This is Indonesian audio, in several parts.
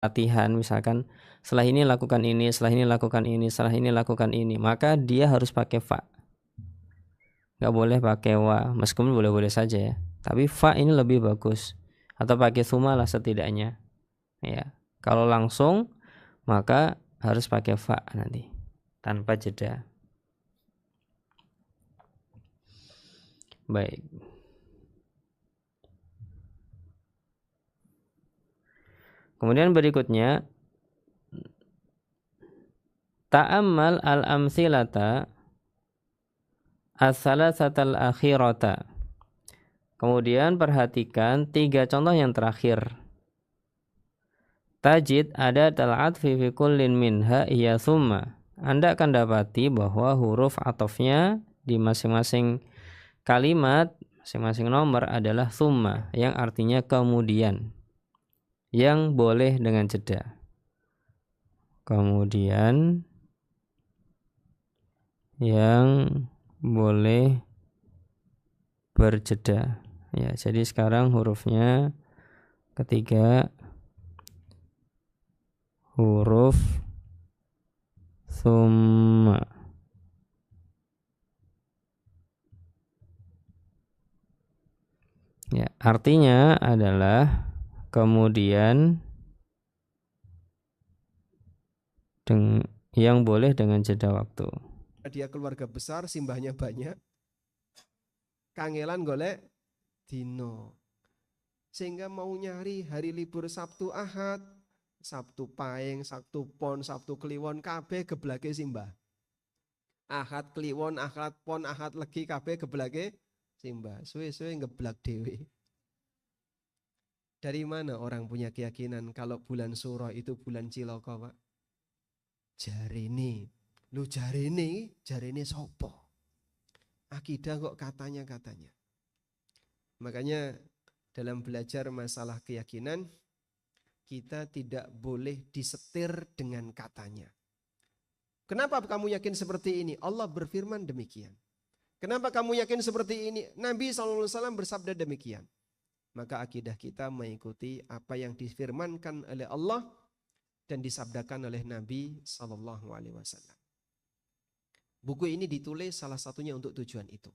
latihan, misalkan setelah ini lakukan ini, setelah ini lakukan ini, setelah ini lakukan ini, maka dia harus pakai fa. Nggak boleh pakai wa, meskipun boleh-boleh saja ya. Tapi fa ini lebih bagus. Atau pakai summa lah setidaknya. Ya. Kalau langsung maka harus pakai fa nanti tanpa jeda. Baik. Kemudian berikutnya ta'ammal al-amsilata as-salasatal akhirata. Kemudian perhatikan 3 contoh yang terakhir. Tajid ada al-'atfi fi kullin minha iya summa. Anda akan dapati bahwa huruf atofnya di masing-masing kalimat, masing-masing nomor adalah summa, yang artinya kemudian, yang boleh dengan jeda. Kemudian yang boleh berjeda. Ya, jadi sekarang hurufnya ketiga huruf summa. Ya, artinya adalah kemudian yang boleh dengan jeda waktu. Dia keluarga besar, simbahnya banyak, kangelan golek dino, sehingga mau nyari hari libur Sabtu Ahad, Sabtu Paing, Sabtu Pon, Sabtu Kliwon, kabeh geblake simbah. Ahad Kliwon, Ahad Pon, Ahad Legi, kabeh geblake simbah. Suwe-suwe ngeblak dewe. Dari mana orang punya keyakinan kalau bulan Suro itu bulan cilaka, Pak? Jarene. Lu jarene sopo? Akidah kok katanya. Makanya dalam belajar masalah keyakinan, kita tidak boleh disetir dengan katanya. Kenapa kamu yakin seperti ini? Allah berfirman demikian. Kenapa kamu yakin seperti ini? Nabi SAW bersabda demikian. Maka akidah kita mengikuti apa yang difirmankan oleh Allah dan disabdakan oleh Nabi SAW. Buku ini ditulis salah satunya untuk tujuan itu.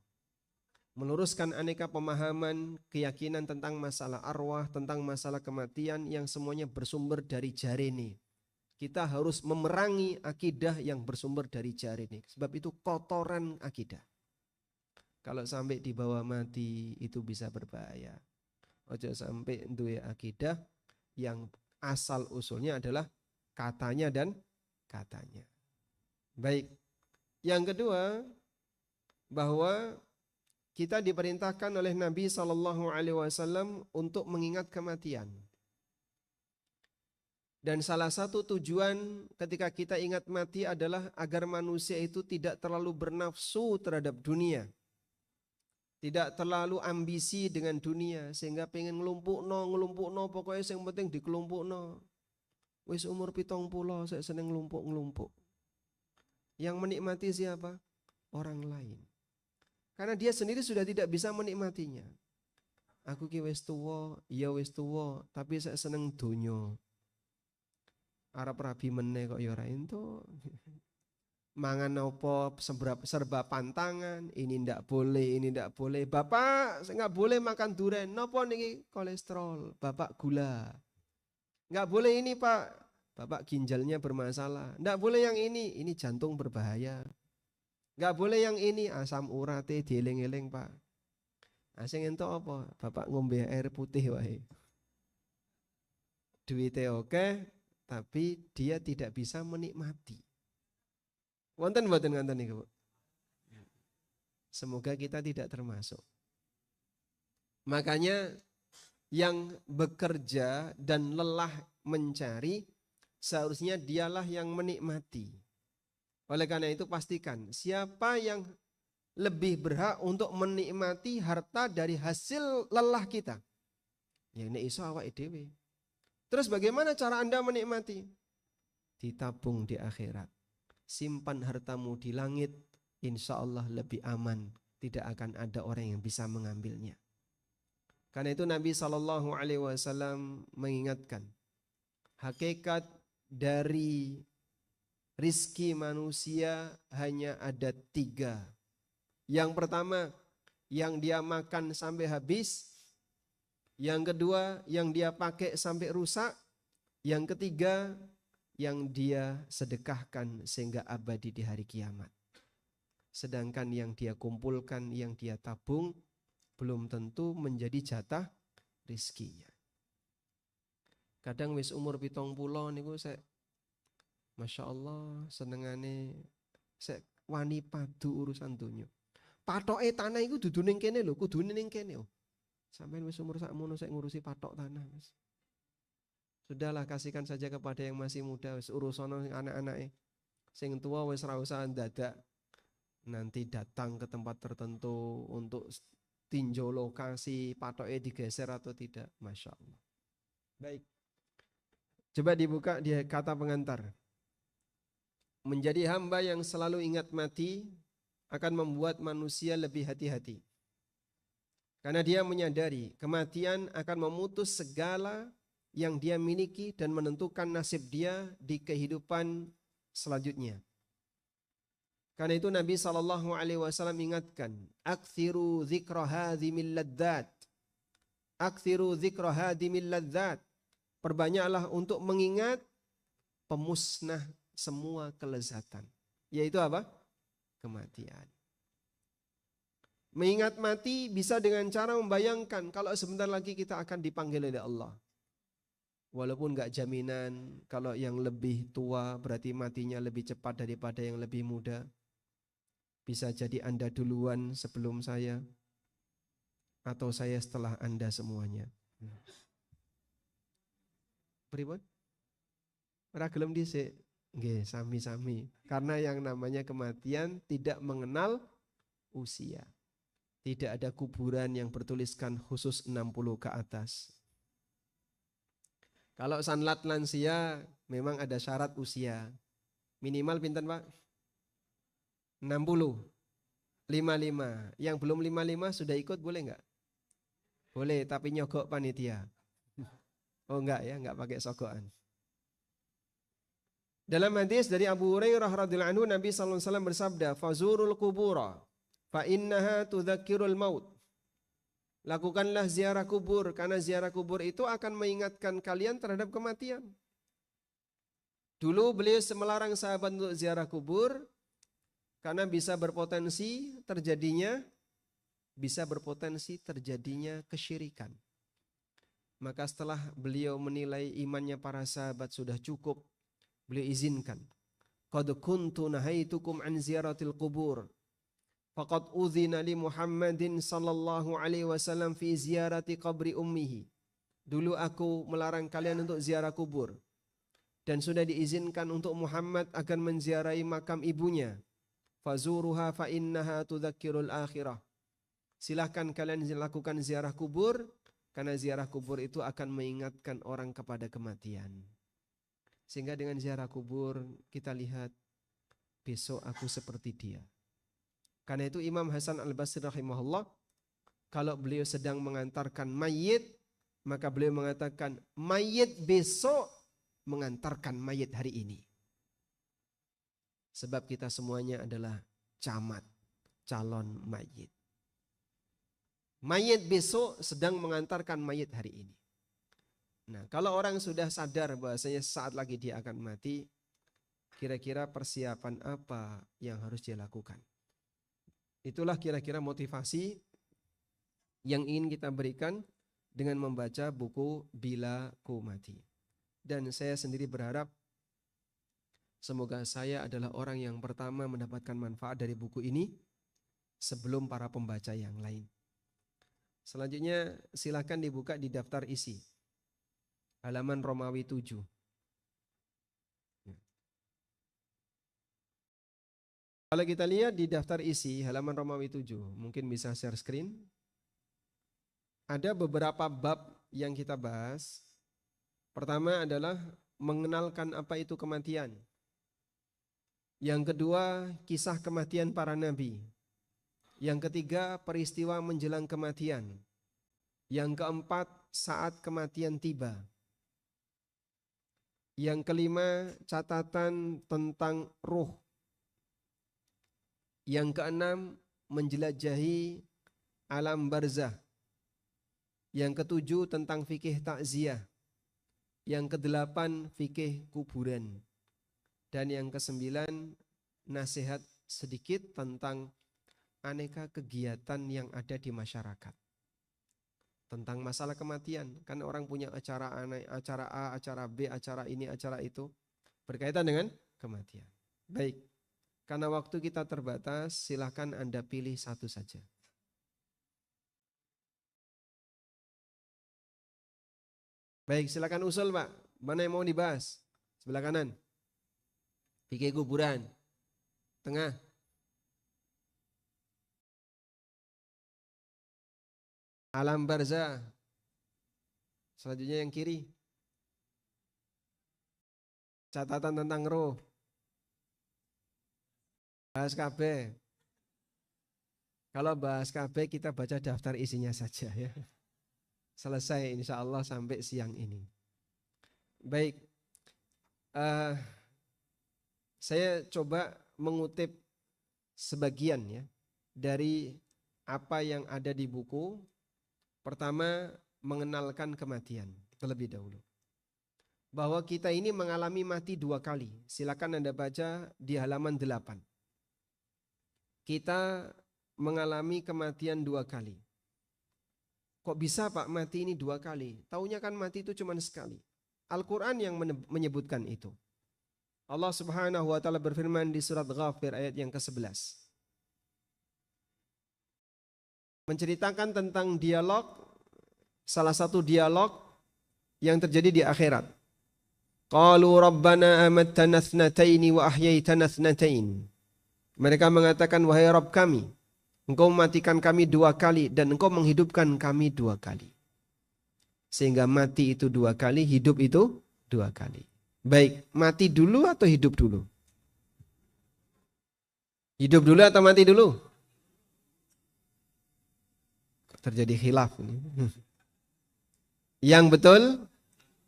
Meluruskan aneka pemahaman, keyakinan tentang masalah arwah, tentang masalah kematian yang semuanya bersumber dari jarene. Kita harus memerangi akidah yang bersumber dari jarene. Sebab itu kotoran akidah. Kalau sampai dibawa mati itu bisa berbahaya. Ojo sampai duwe akidah yang asal usulnya adalah katanya dan katanya. Baik. Yang kedua, bahwa kita diperintahkan oleh Nabi SAW untuk mengingat kematian. Dan salah satu tujuan ketika kita ingat mati adalah agar manusia itu tidak terlalu bernafsu terhadap dunia. Tidak terlalu ambisi dengan dunia sehingga pengen ngelumpukno pokoknya yang penting dikelumpukno. Wis umur 70 saya seneng ngelumpuk. Yang menikmati siapa? Orang lain. Karena dia sendiri sudah tidak bisa menikmatinya. Aku ki wis tuwa, ya wis tuwa, tapi saya seneng donya. Arab rabi meneh kok ya ora entuk. Mangan opo serba pantangan, ini ndak boleh. Bapak nggak boleh makan durian, nopo niki kolesterol, bapak gula. Nggak boleh ini Pak, bapak ginjalnya bermasalah. Nggak boleh yang ini jantung berbahaya. Nggak boleh yang ini, asam urate dieling-eling Pak. Sing entuk apa? Bapak ngombe air putih wae. Duitnya oke, tapi dia tidak bisa menikmati. Wonten mboten ngoten niku, Bu? Semoga kita tidak termasuk. Makanya yang bekerja dan lelah mencari seharusnya dialah yang menikmati. Oleh karena itu pastikan siapa yang lebih berhak untuk menikmati harta dari hasil lelah kita. Ya nek iso awake dhewe. Terus bagaimana cara Anda menikmati? Ditabung di akhirat. Simpan hartamu di langit, insya Allah lebih aman. Tidak akan ada orang yang bisa mengambilnya. Karena itu Nabi SAW mengingatkan, hakikat dari rizki manusia hanya ada 3. Yang pertama, yang dia makan sampai habis. Yang kedua, yang dia pakai sampai rusak. Yang ketiga, yang dia sedekahkan sehingga abadi di hari kiamat. Sedangkan yang dia kumpulkan, yang dia tabung, belum tentu menjadi jatah rizkinya. Kadang wis umur 70 niku saya, Masya Allah, senengane saya wani padu urusan dunia. Patoke tanah itu dudu ning kene lho, kudune ning kene. Sampeyan wis umur sakmono saya ngurusi patok tanah, Mas. Sudahlah, kasihkan saja kepada yang masih muda, wis urusono anak-anake. Sing tua wis ora usah dadak nanti datang ke tempat tertentu untuk tinjau lokasi patoknya digeser atau tidak. Masya Allah. Baik. Coba dibuka di kata pengantar. Menjadi hamba yang selalu ingat mati akan membuat manusia lebih hati-hati. Karena dia menyadari kematian akan memutus segala yang dia miliki dan menentukan nasib dia di kehidupan selanjutnya. Karena itu Nabi SAW ingatkan, Akthiru dzikra hadhimil ladzat. Akthiru dzikra hadhimil ladzat. Perbanyaklah untuk mengingat pemusnah semua kelezatan. Yaitu apa? Kematian. Mengingat mati bisa dengan cara membayangkan kalau sebentar lagi kita akan dipanggil oleh Allah. Walaupun gak jaminan kalau yang lebih tua berarti matinya lebih cepat daripada yang lebih muda. Bisa jadi Anda duluan sebelum saya, atau saya setelah Anda semuanya. Pripun? Ora gelem dhisik. Nggih, sami-sami. Karena yang namanya kematian tidak mengenal usia. Tidak ada kuburan yang bertuliskan khusus 60 ke atas. Kalau sanlat lansia memang ada syarat usia. Minimal pinten, Pak? 60. 55. Yang belum 55 sudah ikut boleh enggak? Boleh, tapi nyogok panitia. Oh enggak ya, enggak pakai sogokan. Dalam hadis dari Abu Hurairah radhiyallahu anhu, Nabi sallallahu alaihi wasallam bersabda, "Fazurul qubura fa innaha tudzakkirul maut." Lakukanlah ziarah kubur karena ziarah kubur itu akan mengingatkan kalian terhadap kematian. Dulu beliau melarang sahabat untuk ziarah kubur karena bisa berpotensi terjadinya kesyirikan. Maka setelah beliau menilai imannya para sahabat sudah cukup, beliau izinkan. Qad kuntu nahaitukum an ziyaratil qubur. Faqad udzina li Muhammadin sallallahu alaihi wasallam fi ziyarati qabri ummihi. Dulu aku melarang kalian untuk ziarah kubur. Dan sudah diizinkan untuk Muhammad akan menziarahi makam ibunya. Fazuruha fa innaha tudzakkirul akhirah. Silahkan kalian lakukan ziarah kubur, karena ziarah kubur itu akan mengingatkan orang kepada kematian. Sehingga dengan ziarah kubur kita lihat, besok aku seperti dia. Karena itu Imam Hasan Al-Basri rahimahullah, kalau beliau sedang mengantarkan mayit, maka beliau mengatakan, mayit besok mengantarkan mayit hari ini. Sebab kita semuanya adalah camat, calon mayit. Mayit besok sedang mengantarkan mayit hari ini. Nah, kalau orang sudah sadar bahwasanya saat lagi dia akan mati, kira-kira persiapan apa yang harus dia lakukan? Itulah kira-kira motivasi yang ingin kita berikan dengan membaca buku Bila Ku Mati. Dan saya sendiri berharap semoga saya adalah orang yang pertama mendapatkan manfaat dari buku ini sebelum para pembaca yang lain. Selanjutnya silakan dibuka di daftar isi. Halaman Romawi 7. Kalau kita lihat di daftar isi halaman Romawi 7, mungkin bisa share screen. Ada beberapa bab yang kita bahas. Pertama adalah mengenalkan apa itu kematian. Yang kedua, kisah kematian para nabi. Yang ketiga, peristiwa menjelang kematian. Yang keempat, saat kematian tiba. Yang kelima, catatan tentang ruh. Yang keenam, menjelajahi alam barzah. Yang ketujuh, tentang fikih takziah. Yang kedelapan, fikih kuburan. Dan yang kesembilan, nasihat sedikit tentang aneka kegiatan yang ada di masyarakat. Tentang masalah kematian. Kan orang punya acara A, acara B, acara ini, acara itu. Berkaitan dengan kematian. Baik, karena waktu kita terbatas, silahkan Anda pilih satu saja. Baik, silakan usul Pak. Mana yang mau dibahas? Sebelah kanan. Fikih kuburan. Tengah. Alam barzah. Selanjutnya yang kiri. Catatan tentang roh. Bahas KB. Kalau bahas KB kita baca daftar isinya saja ya. Selesai insya Allah sampai siang ini. Baik, saya coba mengutip sebagian ya dari apa yang ada di buku. Pertama, mengenalkan kematian terlebih dahulu. Bahwa kita ini mengalami mati 2 kali. Silakan Anda baca di halaman 8. Kita mengalami kematian 2 kali. Kok bisa Pak mati ini 2 kali? Taunya kan mati itu cuma sekali. Al-Quran yang menyebutkan itu. Allah Subhanahu wa ta'ala berfirman di surat Ghafir ayat yang ke-11. Menceritakan tentang dialog, salah satu dialog yang terjadi di akhirat. Qalu rabbana amattana thnataini wa ahyaitana thnatain. Mereka mengatakan, wahai Rabb kami, Engkau mematikan kami 2 kali dan Engkau menghidupkan kami 2 kali. Sehingga mati itu 2 kali, hidup itu 2 kali. Baik, mati dulu atau hidup dulu? Hidup dulu atau mati dulu? Terjadi khilaf ini. Yang betul,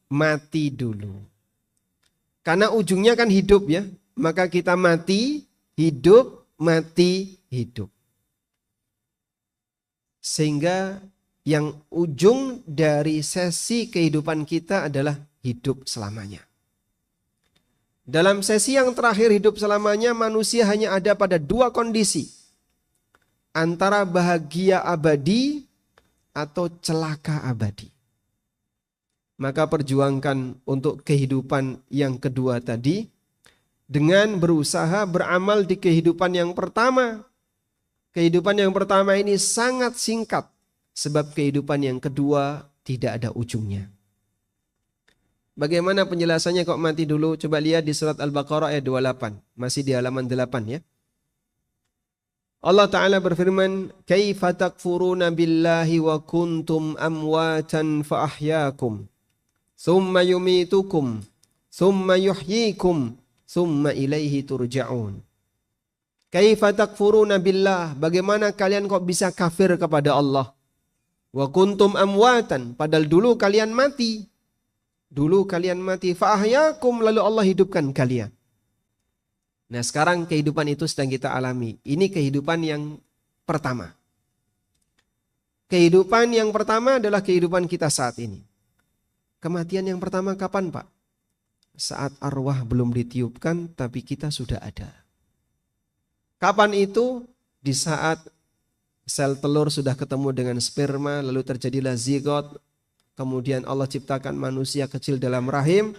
mati dulu. Karena ujungnya kan hidup ya. Maka kita mati, hidup, mati, hidup. Sehingga yang ujung dari sesi kehidupan kita adalah hidup selamanya. Dalam sesi yang terakhir hidup selamanya, manusia hanya ada pada 2 kondisi. Antara bahagia abadi atau celaka abadi. Maka perjuangkan untuk kehidupan yang kedua tadi dengan berusaha beramal di kehidupan yang pertama. Kehidupan yang pertama ini sangat singkat, sebab kehidupan yang kedua tidak ada ujungnya. Bagaimana penjelasannya kok mati dulu? Coba lihat di surat Al-Baqarah ayat 28. Masih di halaman 8 ya. Allah Ta'ala berfirman, Kaifa takfuruna billahi wa kuntum amwatan fa ahyaakum, thumma yumitukum, thumma yuhyikum, thumma ilaihi turja'un. Kaifa takfuruna billah, bagaimana kalian kok bisa kafir kepada Allah? Wa kuntum amwatan, padahal dulu kalian mati. Dulu kalian mati, fa ahyakum, lalu Allah hidupkan kalian. Nah sekarang kehidupan itu sedang kita alami. Ini kehidupan yang pertama. Kehidupan yang pertama adalah kehidupan kita saat ini. Kematian yang pertama kapan Pak? Saat arwah belum ditiupkan tapi kita sudah ada. Kapan itu? Di saat sel telur sudah ketemu dengan sperma, lalu terjadilah zigot. Kemudian Allah ciptakan manusia kecil dalam rahim.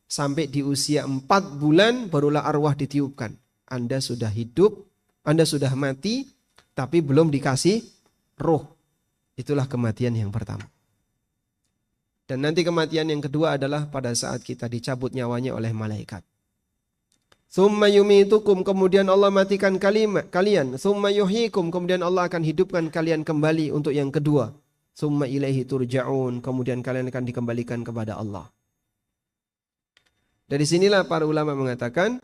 Sampai di usia 4 bulan barulah arwah ditiupkan. Anda sudah hidup, Anda sudah mati, tapi belum dikasih roh. Itulah kematian yang pertama. Dan nanti kematian yang kedua adalah pada saat kita dicabut nyawanya oleh malaikat. Tsumma yumitukum, kemudian Allah matikan kalian. Tsumma yuhyikum, kemudian Allah akan hidupkan kalian kembali untuk yang kedua. Tsumma ilaihi turja'un, kemudian kalian akan dikembalikan kepada Allah. Dari sinilah para ulama mengatakan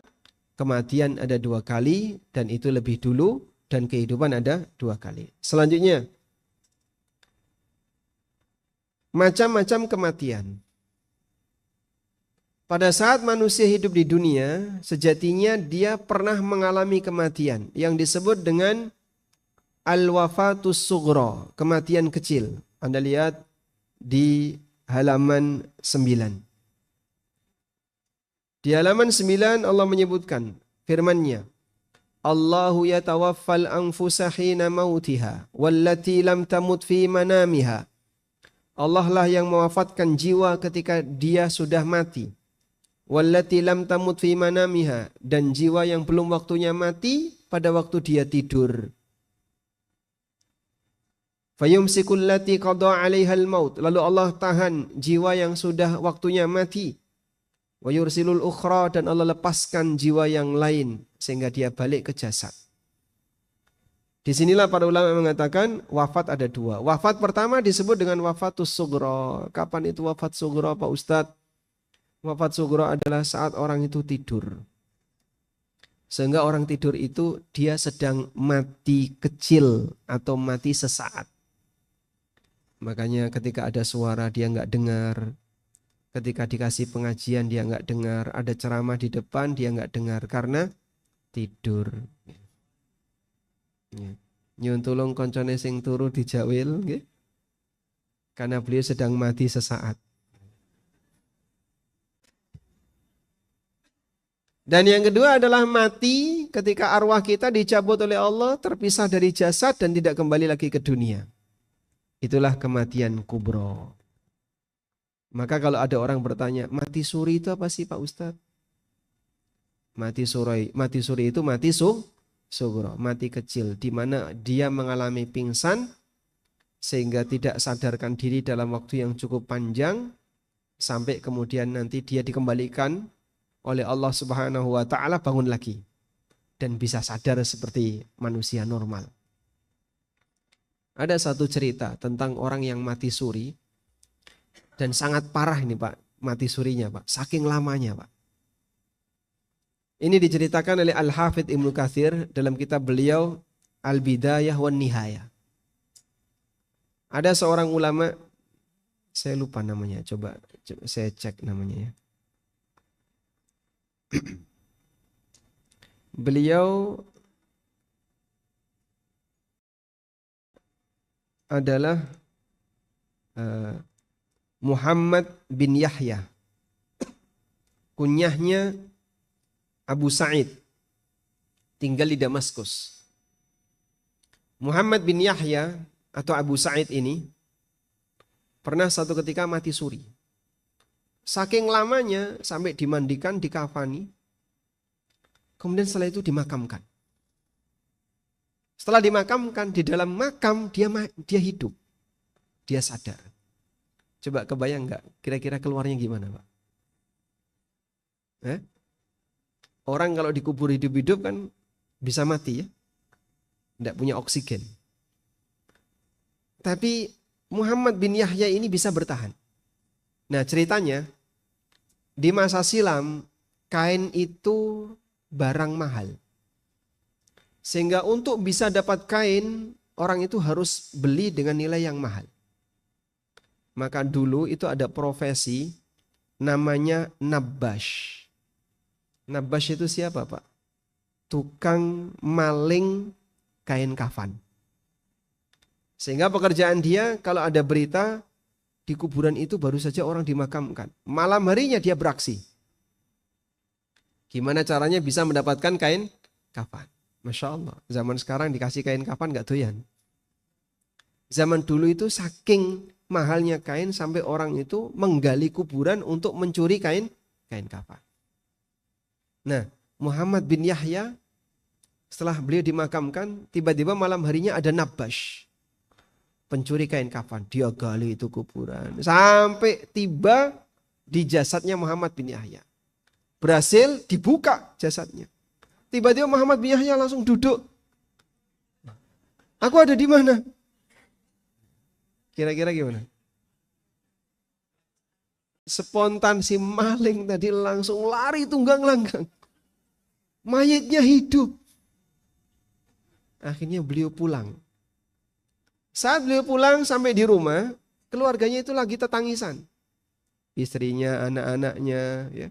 kematian ada 2 kali dan itu lebih dulu, dan kehidupan ada 2 kali. Selanjutnya, macam-macam kematian. pada saat manusia hidup di dunia, sejatinya dia pernah mengalami kematian yang disebut dengan al-wafatus sughra, kematian kecil. Anda lihat di halaman 9. Di halaman 9 Allah menyebutkan firman-Nya, Allahu yatawaffal anfusa hina mautiha wallati lam tamut fi manamiha. Allah lah yang mewafatkan jiwa ketika dia sudah mati. Wallati lam tamut fi manamiha, dan jiwa yang belum waktunya mati pada waktu dia tidur. Fayumsikul lati qada 'alaihal maut, lalu Allah tahan jiwa yang sudah waktunya mati. Wa yursilul ukhra, dan Allah lepaskan jiwa yang lain sehingga dia balik ke jasad. Disinilah para ulama mengatakan wafat ada dua. Wafat pertama disebut dengan wafatus sughra. Kapan itu wafat sughra Pak Ustadz? Wafat sughra adalah saat orang itu tidur. Sehingga orang tidur itu dia sedang mati kecil atau mati sesaat. Makanya ketika ada suara dia nggak dengar. Ketika dikasih pengajian dia nggak dengar. Ada ceramah di depan dia nggak dengar karena tidur. Nyuwun tulung koncone sing turu dijawil nggih. Karena beliau sedang mati sesaat. Dan yang kedua adalah mati ketika arwah kita dicabut oleh Allah, terpisah dari jasad dan tidak kembali lagi ke dunia. Itulah kematian kubro. Maka kalau ada orang bertanya, mati suri itu apa sih Pak Ustadz? Mati suri itu mati sugro, mati kecil, di mana dia mengalami pingsan sehingga tidak sadarkan diri dalam waktu yang cukup panjang sampai kemudian nanti dia dikembalikan oleh Allah Subhanahu wa taala, bangun lagi dan bisa sadar seperti manusia normal. Ada satu cerita tentang orang yang mati suri dan sangat parah ini Pak, mati surinya Pak, saking lamanya Pak. Ini diceritakan oleh Al-Hafidh Ibnu Katsir dalam kitab beliau Al-Bidayah wan Nihayah. Ada seorang ulama, saya lupa namanya, coba saya cek namanya ya. Beliau adalah Muhammad bin Yahya. Kunyahnya Abu Sa'id. Tinggal di Damaskus. Muhammad bin Yahya atau Abu Sa'id ini pernah satu ketika mati suri. Saking lamanya sampai dimandikan, dikafani. Kemudian setelah itu dimakamkan. Setelah dimakamkan, di dalam makam dia hidup. Dia sadar. Coba kebayang nggak? Kira-kira keluarnya gimana Pak? Orang kalau dikubur hidup-hidup kan bisa mati ya. Tidak punya oksigen. Tapi Muhammad bin Yahya ini bisa bertahan. Nah ceritanya, di masa silam kain itu barang mahal. Sehingga untuk bisa dapat kain, orang itu harus beli dengan nilai yang mahal. Maka dulu itu ada profesi namanya nabbash. Nabbash itu siapa Pak? Tukang maling kain kafan. Sehingga pekerjaan dia kalau ada berita di kuburan itu baru saja orang dimakamkan, malam harinya dia beraksi. Gimana caranya bisa mendapatkan kain kafan? Masya Allah, zaman sekarang dikasih kain kafan gak doyan. Zaman dulu itu saking mahalnya kain sampai orang itu menggali kuburan untuk mencuri kain kafan. Nah, Muhammad bin Yahya setelah beliau dimakamkan, tiba-tiba malam harinya ada nabbash, pencuri kain kafan. Dia gali itu kuburan sampai tiba di jasadnya Muhammad bin Yahya. Berhasil dibuka jasadnya. Tiba-tiba Muhammad bin Yahya langsung duduk. Aku ada di mana? Kira-kira gimana? Spontan si maling tadi langsung lari tunggang langgang. Mayitnya hidup. Akhirnya beliau pulang. Saat beliau pulang sampai di rumah, keluarganya itu lagi tetangisan. Istrinya, anak-anaknya, ya,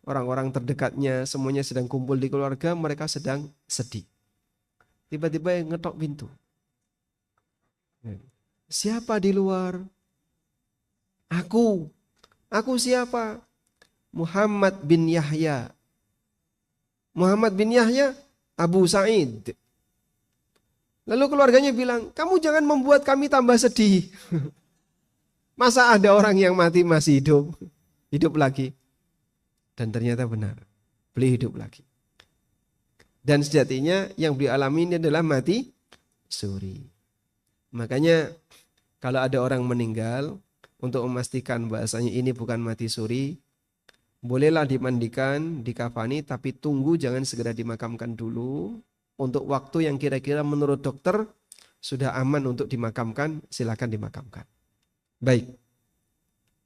orang-orang terdekatnya semuanya sedang kumpul di keluarga, mereka sedang sedih. Tiba-tiba yang ngetok pintu. Siapa di luar? Aku. Aku siapa? Muhammad bin Yahya. Muhammad bin Yahya, Abu Sa'id. Lalu keluarganya bilang, kamu jangan membuat kami tambah sedih. Masa ada orang yang mati masih hidup lagi. Dan ternyata benar, beliau hidup lagi. Dan sejatinya yang beliau alami ini adalah mati suri. Makanya kalau ada orang meninggal, untuk memastikan bahasanya ini bukan mati suri, bolehlah dimandikan, dikafani, tapi tunggu jangan segera dimakamkan dulu. Untuk waktu yang kira-kira menurut dokter sudah aman untuk dimakamkan, silakan dimakamkan. Baik.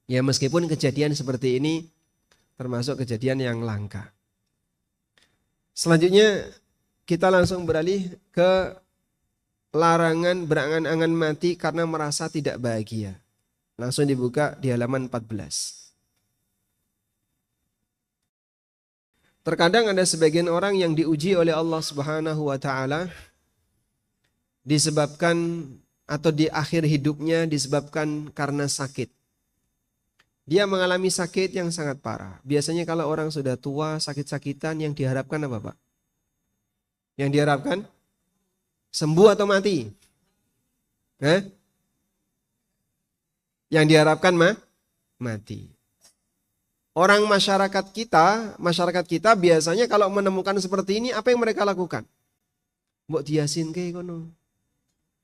Ya meskipun kejadian seperti ini termasuk kejadian yang langka. Selanjutnya kita langsung beralih ke larangan berangan-angan mati karena merasa tidak bahagia. Langsung dibuka di halaman 14. Terkadang ada sebagian orang yang diuji oleh Allah Subhanahu wa taala disebabkan atau di akhir hidupnya disebabkan karena sakit. Dia mengalami sakit yang sangat parah. Biasanya kalau orang sudah tua sakit-sakitan yang diharapkan apa, Pak? Yang diharapkan sembuh atau mati? Yang diharapkan mati. Orang masyarakat kita biasanya kalau menemukan seperti ini apa yang mereka lakukan? Mbok diyasinke kono.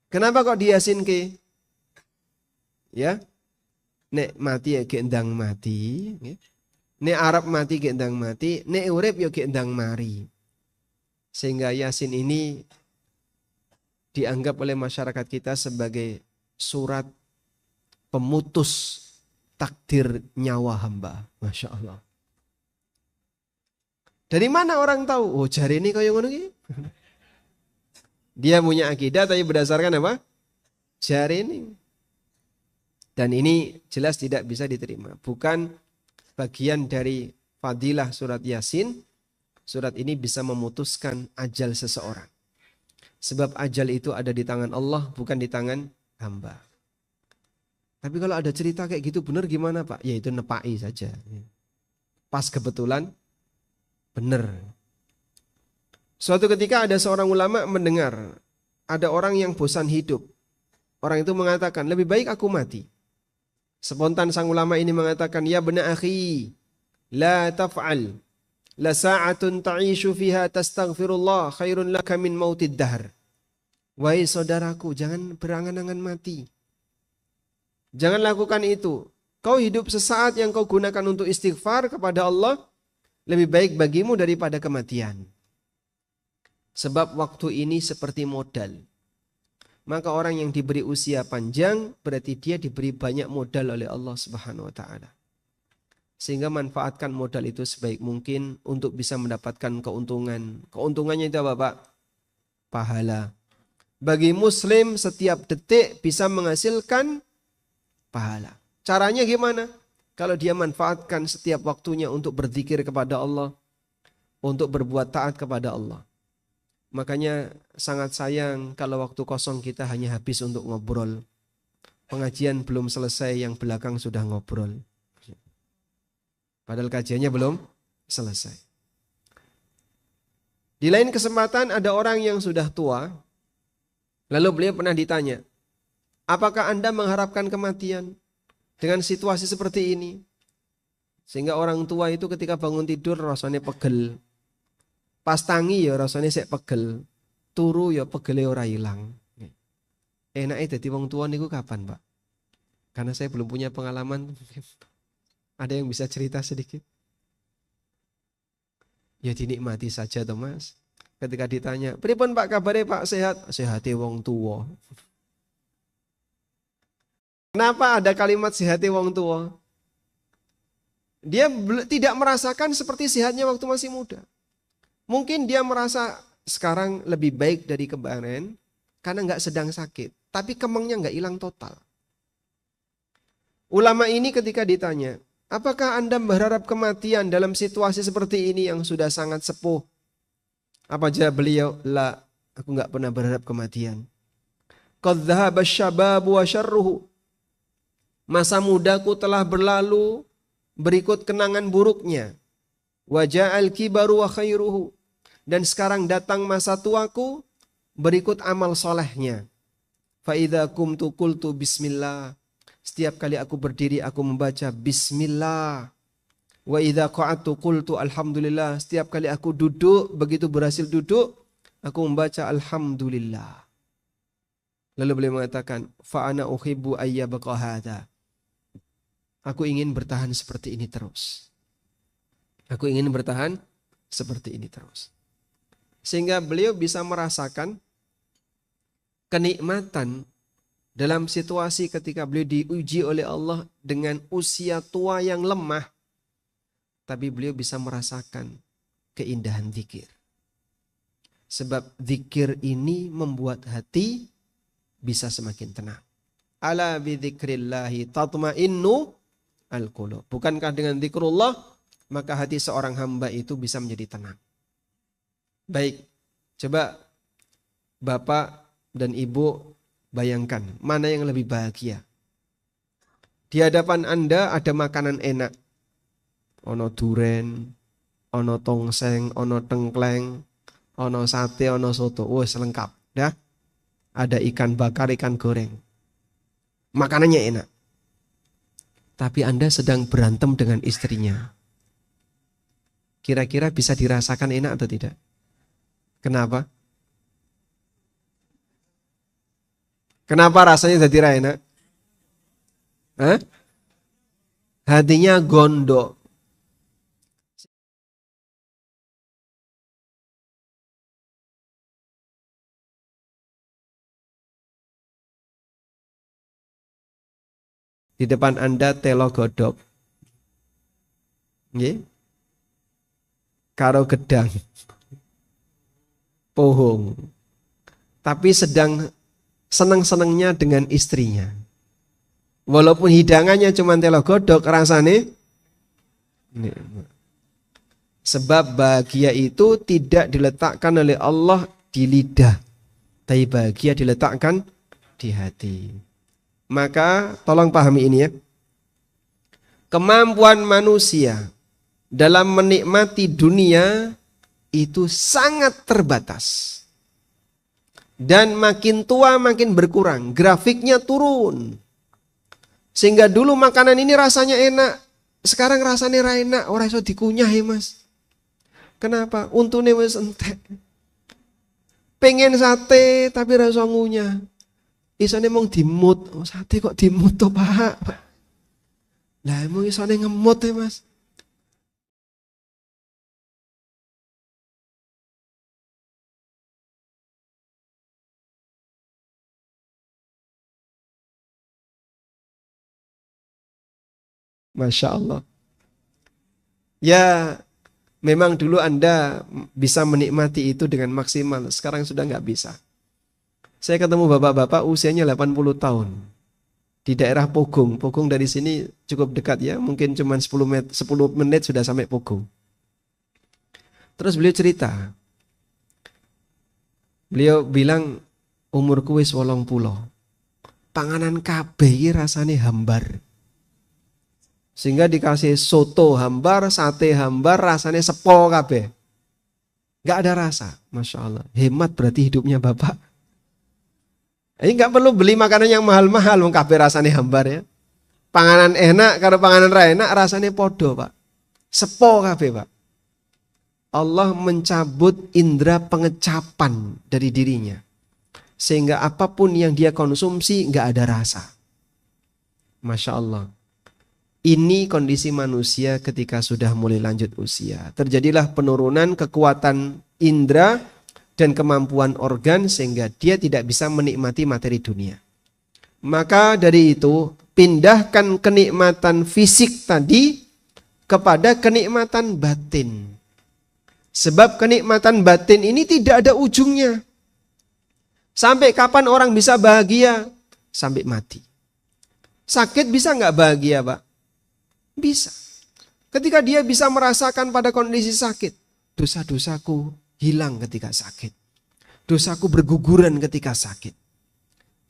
Kenapa kok diyasinke? Ya. Nek mati ya gendang mati, nek arep mati gendang mati, nek urip ya gendang mari. Sehingga Yasin ini dianggap oleh masyarakat kita sebagai surat pemutus takdir nyawa hamba. Masya Allah. Dari mana orang tahu? Oh jari ini kaya ngono iki. Dia punya akidah tapi berdasarkan apa? Jari ini. Dan ini jelas tidak bisa diterima. Bukan bagian dari fadilah surat Yasin. Surat ini bisa memutuskan ajal seseorang. Sebab ajal itu ada di tangan Allah, bukan di tangan hamba. Tapi kalau ada cerita kayak gitu benar gimana Pak? Ya itu nepai saja. Pas kebetulan benar. Suatu ketika ada seorang ulama mendengar ada orang yang bosan hidup. Orang itu mengatakan lebih baik aku mati. Spontan sang ulama ini mengatakan, ya bena akhi, la taf'al, la sa'atun ta'ishu fiha tastaghfirullah khairun laka min mautid dahr. Wahai saudaraku, jangan berangan-angan mati. Jangan lakukan itu. Kau hidup sesaat yang kau gunakan untuk istighfar kepada Allah, lebih baik bagimu daripada kematian. Sebab waktu ini seperti modal. Maka orang yang diberi usia panjang berarti dia diberi banyak modal oleh Allah Subhanahu wa taala. Sehingga manfaatkan modal itu sebaik mungkin untuk bisa mendapatkan keuntungan. Keuntungannya itu apa, Pak? Pahala. Bagi muslim setiap detik bisa menghasilkan pahala. Caranya gimana? Kalau dia manfaatkan setiap waktunya untuk berzikir kepada Allah, untuk berbuat taat kepada Allah. Makanya sangat sayang kalau waktu kosong kita hanya habis untuk ngobrol. Pengajian belum selesai, yang belakang sudah ngobrol. Padahal kajiannya belum selesai. Di lain kesempatan ada orang yang sudah tua. Lalu beliau pernah ditanya, apakah Anda mengharapkan kematian dengan situasi seperti ini? Sehingga orang tua itu ketika bangun tidur rasanya pegel. Pas tangi ya rasanya sik pegel, turu ya pegele ora ilang. Enake dadi wong tua niku kapan, Pak? Karena saya belum punya pengalaman. Ada yang bisa cerita sedikit? Ya dinikmati saja toh, Mas. Ketika ditanya, "Pripun Pak kabare Pak, sehat?" Sehate wong tua. Kenapa ada kalimat sehate wong tua? Dia tidak merasakan seperti sehatnya waktu masih muda. Mungkin dia merasa sekarang lebih baik dari kemarin karena nggak sedang sakit. Tapi kemangnya nggak hilang total. Ulama ini ketika ditanya, Apakah Anda berharap kematian dalam situasi seperti ini yang sudah sangat sepuh? Apa jawab beliau? La, aku nggak pernah berharap kematian. Qad dhahaba asy-syababu wa syarruhu. Masa mudaku telah berlalu, berikut kenangan buruknya. Wa ja'al kibaru wa khairuhu. Dan sekarang datang masa tuaku, berikut amal solehnya. Fa idza qumtu qultu bismillah. Setiap kali aku berdiri aku membaca bismillah. Wa idza qa'adtu qultu alhamdulillah. Setiap kali aku duduk, begitu berhasil duduk, aku membaca alhamdulillah. Lalu beliau mengatakan, fa ana uhibbu ayyabqa hadza. Aku ingin bertahan seperti ini terus. Aku ingin bertahan seperti ini terus. Sehingga beliau bisa merasakan kenikmatan dalam situasi ketika beliau diuji oleh Allah dengan usia tua yang lemah. Tapi beliau bisa merasakan keindahan zikir. Sebab zikir ini membuat hati bisa semakin tenang. Ala bidzikrillahi tatma'innu al-qulub. Bukankah dengan zikrullah maka hati seorang hamba itu bisa menjadi tenang. Baik, coba Bapak dan Ibu bayangkan mana yang lebih bahagia. Di hadapan Anda ada makanan enak. Ono duren, ono tongseng, ono tengkleng, ono sate, ono soto. Wes lengkap, dah. Ada ikan bakar, ikan goreng. Makanannya enak. Tapi Anda sedang berantem dengan istrinya. Kira-kira bisa dirasakan enak atau tidak? Kenapa? Kenapa rasanya jadi enak? Hah? Hatinya gondok. Di depan Anda telo godok. Nggih? Karo gedang. Pohong. Tapi sedang senang-senangnya dengan istrinya. Walaupun hidangannya cuma telo godok, rasane sebab bahagia itu tidak diletakkan oleh Allah di lidah, tapi bahagia diletakkan di hati. Maka tolong pahami ini ya. Kemampuan manusia dalam menikmati dunia itu sangat terbatas. Dan makin tua makin berkurang, grafiknya turun. Sehingga dulu makanan ini rasanya enak, sekarang rasanya ra enak, ora iso dikunyah ya Mas. Kenapa? Untune wis entek. Pengen sate tapi ra iso ngunyah. Isone mung dimut, oh, sate kok dimut to, Pak. Lah emang isone ngemut ya Mas. Masya Allah. Ya memang dulu Anda bisa menikmati itu dengan maksimal. Sekarang sudah nggak bisa. Saya ketemu bapak-bapak usianya 80 tahun. Di daerah Pogung. Pogung dari sini cukup dekat ya. Mungkin cuma 10 menit sudah sampai Pogung. Terus beliau cerita. Beliau bilang umurku wis 80. Panganan kabeh rasane hambar. Sehingga dikasih soto hambar, sate hambar, rasanya sepo kabeh. Gak ada rasa. Masya Allah. Hemat berarti hidupnya bapak. Ini gak perlu beli makanan yang mahal-mahal. Wong kabeh rasanya hambar ya. Panganan enak, kalau panganan ra enak rasanya podo Pak. Sepo kabeh Pak. Allah mencabut indera pengecapan dari dirinya. Sehingga apapun yang dia konsumsi gak ada rasa. Masya Allah. Ini kondisi manusia ketika sudah mulai lanjut usia. Terjadilah penurunan kekuatan indera dan kemampuan organ sehingga dia tidak bisa menikmati materi dunia. Maka dari itu, pindahkan kenikmatan fisik tadi kepada kenikmatan batin. Sebab kenikmatan batin ini tidak ada ujungnya. Sampai kapan orang bisa bahagia? Sampai mati. Sakit bisa nggak bahagia Pak? Bisa. Ketika dia bisa merasakan pada kondisi sakit, dosa-dosaku hilang ketika sakit. Dosaku berguguran ketika sakit.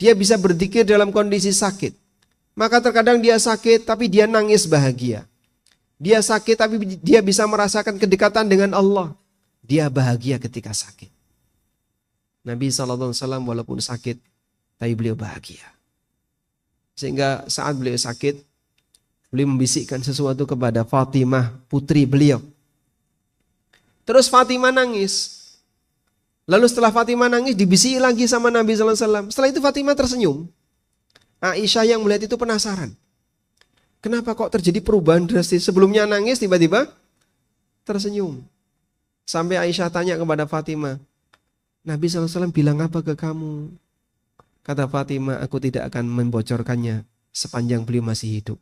Dia bisa berzikir dalam kondisi sakit. Maka terkadang dia sakit tapi dia nangis bahagia. Dia sakit tapi dia bisa merasakan kedekatan dengan Allah. Dia bahagia ketika sakit. Nabi SAW walaupun sakit, tapi beliau bahagia. Sehingga saat beliau sakit, beliau membisikkan sesuatu kepada Fatimah, putri beliau. Terus Fatimah nangis. Lalu setelah Fatimah nangis, dibisiki lagi sama Nabi SAW. Setelah itu Fatimah tersenyum. Aisyah yang melihat itu penasaran. Kenapa kok terjadi perubahan drastis? Sebelumnya nangis, tiba-tiba tersenyum. Sampai Aisyah tanya kepada Fatimah, Nabi SAW bilang apa ke kamu? Kata Fatimah, aku tidak akan membocorkannya sepanjang beliau masih hidup.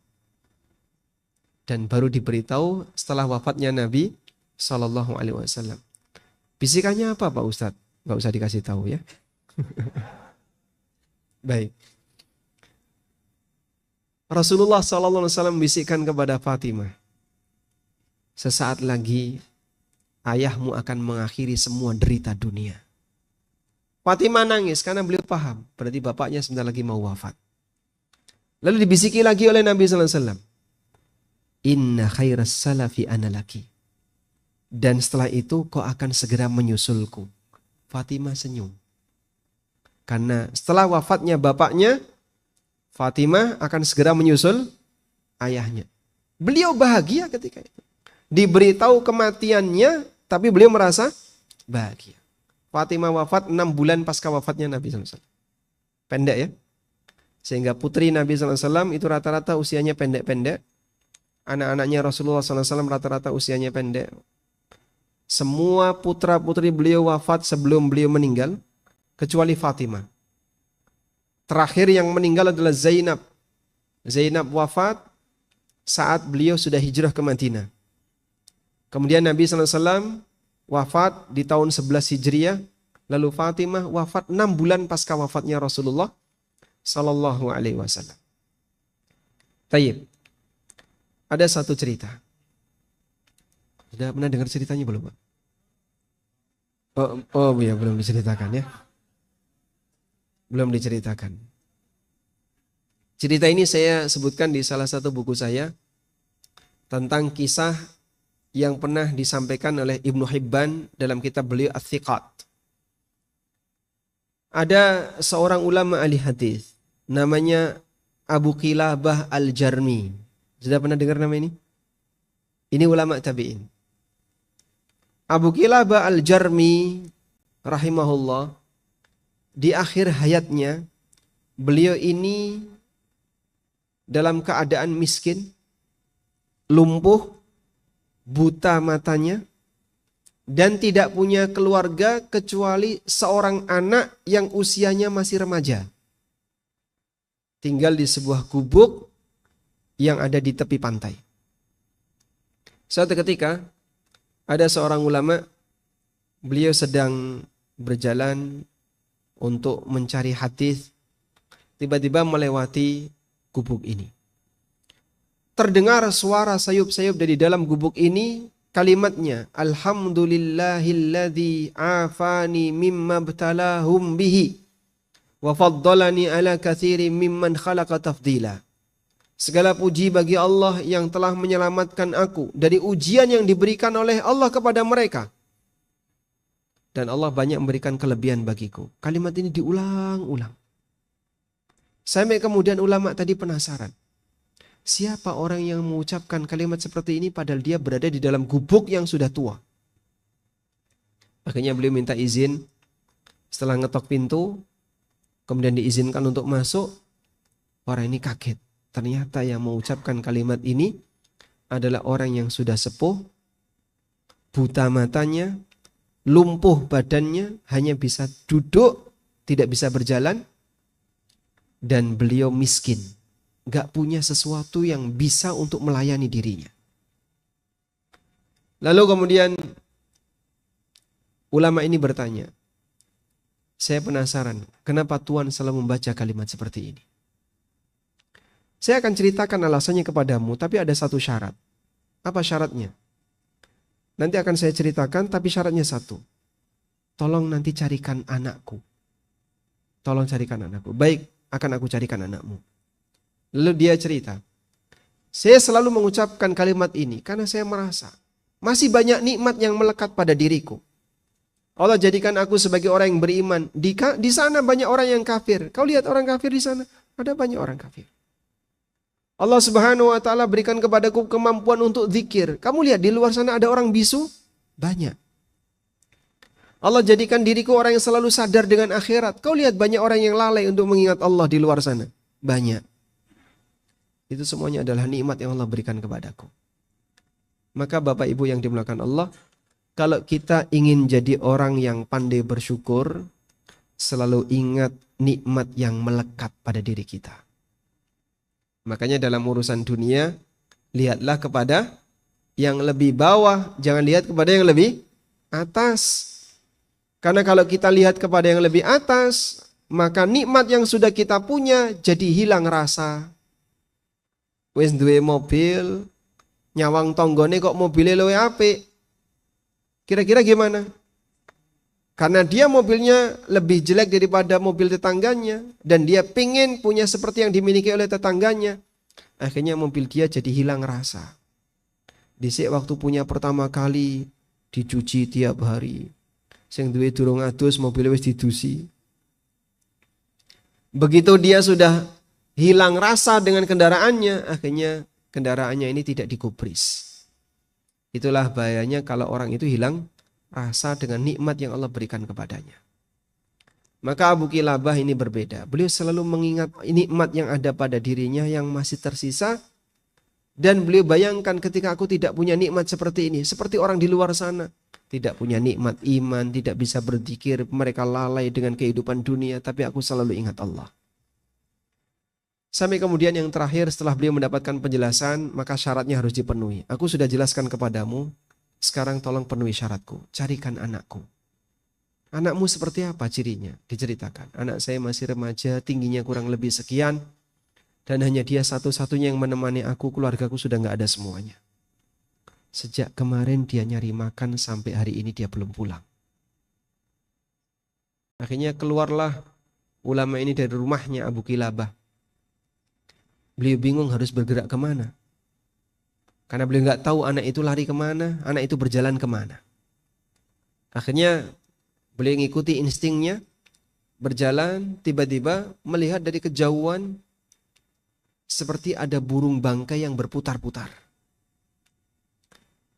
Dan baru diberitahu setelah wafatnya Nabi SAW. Bisikannya apa Pak Ustadz? Gak usah dikasih tahu ya. Baik. Rasulullah SAW membisikkan kepada Fatimah, sesaat lagi ayahmu akan mengakhiri semua derita dunia. Fatimah nangis karena beliau paham, berarti bapaknya sebentar lagi mau wafat. Lalu dibisiki lagi oleh Nabi SAW, Inna khairas salafi analaki. Dan setelah itu kau akan segera menyusulku. Fatimah senyum. Karena setelah wafatnya bapaknya, Fatimah akan segera menyusul ayahnya. Beliau bahagia ketika itu. Diberitahu kematiannya, tapi beliau merasa bahagia. Fatimah wafat 6 bulan pasca wafatnya Nabi SAW. Pendek ya. Sehingga putri Nabi SAW itu rata-rata usianya pendek-pendek. Anak-anaknya Rasulullah SAW rata-rata usianya pendek. Semua putra-putri beliau wafat sebelum beliau meninggal, kecuali Fatimah. Terakhir yang meninggal adalah Zainab. Zainab wafat saat beliau sudah hijrah ke Madinah. Kemudian Nabi SAW wafat di tahun 11 Hijriah. Lalu Fatimah wafat 6 bulan pasca wafatnya Rasulullah Sallallahu Alaihi Wasallam. Tayyib. Ada satu cerita. Sudah pernah dengar ceritanya belum Pak? Oh ya, belum diceritakan ya. Belum diceritakan. Cerita ini saya sebutkan di salah satu buku saya tentang kisah yang pernah disampaikan oleh Ibnu Hibban dalam kitab beliau Ats-Tsiqat. Ada seorang ulama ahli hadis namanya Abu Qilabah Al-Jarmi. Sudah pernah dengar nama ini? Ini ulama tabi'in. Abu Qilabah Al-Jarmi rahimahullah, di akhir hayatnya beliau ini dalam keadaan miskin, lumpuh, buta matanya, dan tidak punya keluarga kecuali seorang anak yang usianya masih remaja. Tinggal di sebuah gubuk yang ada di tepi pantai. Suatu ketika ada seorang ulama, beliau sedang berjalan untuk mencari hadis, tiba-tiba melewati gubuk ini. Terdengar suara sayup-sayup dari dalam gubuk ini, kalimatnya, Alhamdulillahilladzi afani mimma btalahum bihi wa faddalani ala katsirin mimman khalaqa tafdila. Segala puji bagi Allah yang telah menyelamatkan aku dari ujian yang diberikan oleh Allah kepada mereka. Dan Allah banyak memberikan kelebihan bagiku. Kalimat ini diulang-ulang. Sampai kemudian ulama tadi penasaran. Siapa orang yang mengucapkan kalimat seperti ini padahal dia berada di dalam gubuk yang sudah tua? Akhirnya beliau minta izin. Setelah ngetok pintu, kemudian diizinkan untuk masuk. Orang ini kaget. Ternyata yang mengucapkan kalimat ini adalah orang yang sudah sepuh, buta matanya, lumpuh badannya, hanya bisa duduk, tidak bisa berjalan, dan beliau miskin, gak punya sesuatu yang bisa untuk melayani dirinya. Lalu kemudian ulama ini bertanya, saya penasaran, kenapa Tuhan selalu membaca kalimat seperti ini? Saya akan ceritakan alasannya kepadamu, tapi ada satu syarat. Apa syaratnya? Nanti akan saya ceritakan, tapi syaratnya satu. Tolong nanti carikan anakku. Tolong carikan anakku. Baik, akan aku carikan anakmu. Lalu dia cerita. Saya selalu mengucapkan kalimat ini karena saya merasa masih banyak nikmat yang melekat pada diriku. Allah jadikan aku sebagai orang yang beriman. Di sana banyak orang yang kafir. Kau lihat orang kafir di sana? Ada banyak orang kafir. Allah Subhanahu wa taala berikan kepadaku kemampuan untuk zikir. Kamu lihat di luar sana ada orang bisu? Banyak. Allah jadikan diriku orang yang selalu sadar dengan akhirat. Kau lihat banyak orang yang lalai untuk mengingat Allah di luar sana. Banyak. Itu semuanya adalah nikmat yang Allah berikan kepadaku. Maka Bapak Ibu yang dimuliakan Allah, kalau kita ingin jadi orang yang pandai bersyukur, selalu ingat nikmat yang melekat pada diri kita. Makanya dalam urusan dunia, lihatlah kepada yang lebih bawah, jangan lihat kepada yang lebih atas. Karena kalau kita lihat kepada yang lebih atas, maka nikmat yang sudah kita punya jadi hilang rasa. Wis duwe mobil, nyawang tonggone kok mobilnya luwih apik. Kira-kira gimana? Karena dia mobilnya lebih jelek daripada mobil tetangganya. Dan dia pingin punya seperti yang dimiliki oleh tetangganya. Akhirnya mobil dia jadi hilang rasa. Dhisik waktu punya pertama kali dicuci tiap hari. Sing duwe durung adus mobilnya wis didusi. Begitu dia sudah hilang rasa dengan kendaraannya, akhirnya kendaraannya ini tidak digubris. Itulah bahayanya kalau orang itu hilang rasa dengan nikmat yang Allah berikan kepadanya. Maka Abu Kilabah ini berbeda. Beliau selalu mengingat nikmat yang ada pada dirinya yang masih tersisa. Dan beliau bayangkan ketika aku tidak punya nikmat seperti ini. Seperti orang di luar sana. Tidak punya nikmat iman, tidak bisa berzikir. Mereka lalai dengan kehidupan dunia. Tapi aku selalu ingat Allah. Sampai kemudian yang terakhir setelah beliau mendapatkan penjelasan, maka syaratnya harus dipenuhi. Aku sudah jelaskan kepadamu. Sekarang tolong penuhi syaratku. Carikan anakku. Anakmu seperti apa cirinya? Diceritakan. Anak saya masih remaja, tingginya kurang lebih sekian. Dan hanya dia satu-satunya yang menemani aku, keluargaku sudah gak ada semuanya. Sejak kemarin dia nyari makan sampai hari ini dia belum pulang. Akhirnya keluarlah ulama ini dari rumahnya Abu Kilabah. Beliau bingung harus bergerak kemana. Karena beliau gak tahu anak itu lari kemana, anak itu berjalan kemana. Akhirnya beliau mengikuti instingnya, berjalan, tiba-tiba melihat dari kejauhan seperti ada burung bangkai yang berputar-putar.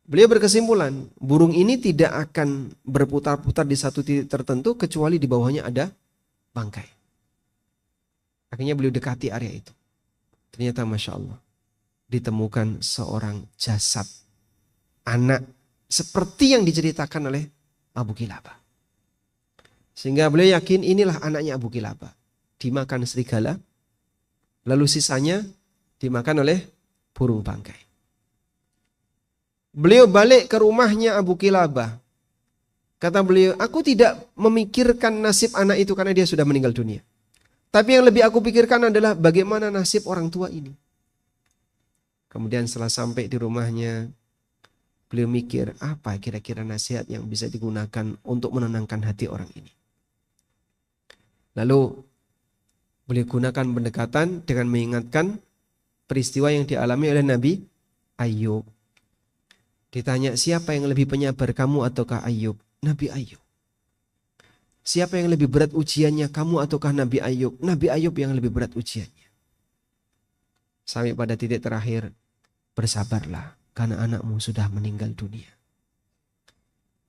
Beliau berkesimpulan, burung ini tidak akan berputar-putar di satu titik tertentu kecuali di bawahnya ada bangkai. Akhirnya beliau dekati area itu. Ternyata Masya Allah, ditemukan seorang jasad anak seperti yang diceritakan oleh Abu Kilabah. Sehingga beliau yakin inilah anaknya Abu Kilabah. Dimakan serigala, lalu sisanya dimakan oleh burung bangkai. Beliau balik ke rumahnya Abu Kilabah. Kata beliau, aku tidak memikirkan nasib anak itu karena dia sudah meninggal dunia. Tapi yang lebih aku pikirkan adalah bagaimana nasib orang tua ini. Kemudian setelah sampai di rumahnya, beliau mikir apa kira-kira nasihat yang bisa digunakan untuk menenangkan hati orang ini. Lalu beliau gunakan pendekatan dengan mengingatkan peristiwa yang dialami oleh Nabi Ayub. Ditanya siapa yang lebih penyabar, kamu ataukah Ayub? Nabi Ayub. Siapa yang lebih berat ujiannya, kamu ataukah Nabi Ayub? Nabi Ayub yang lebih berat ujiannya. Sampai pada titik terakhir, bersabarlah karena anakmu sudah meninggal dunia.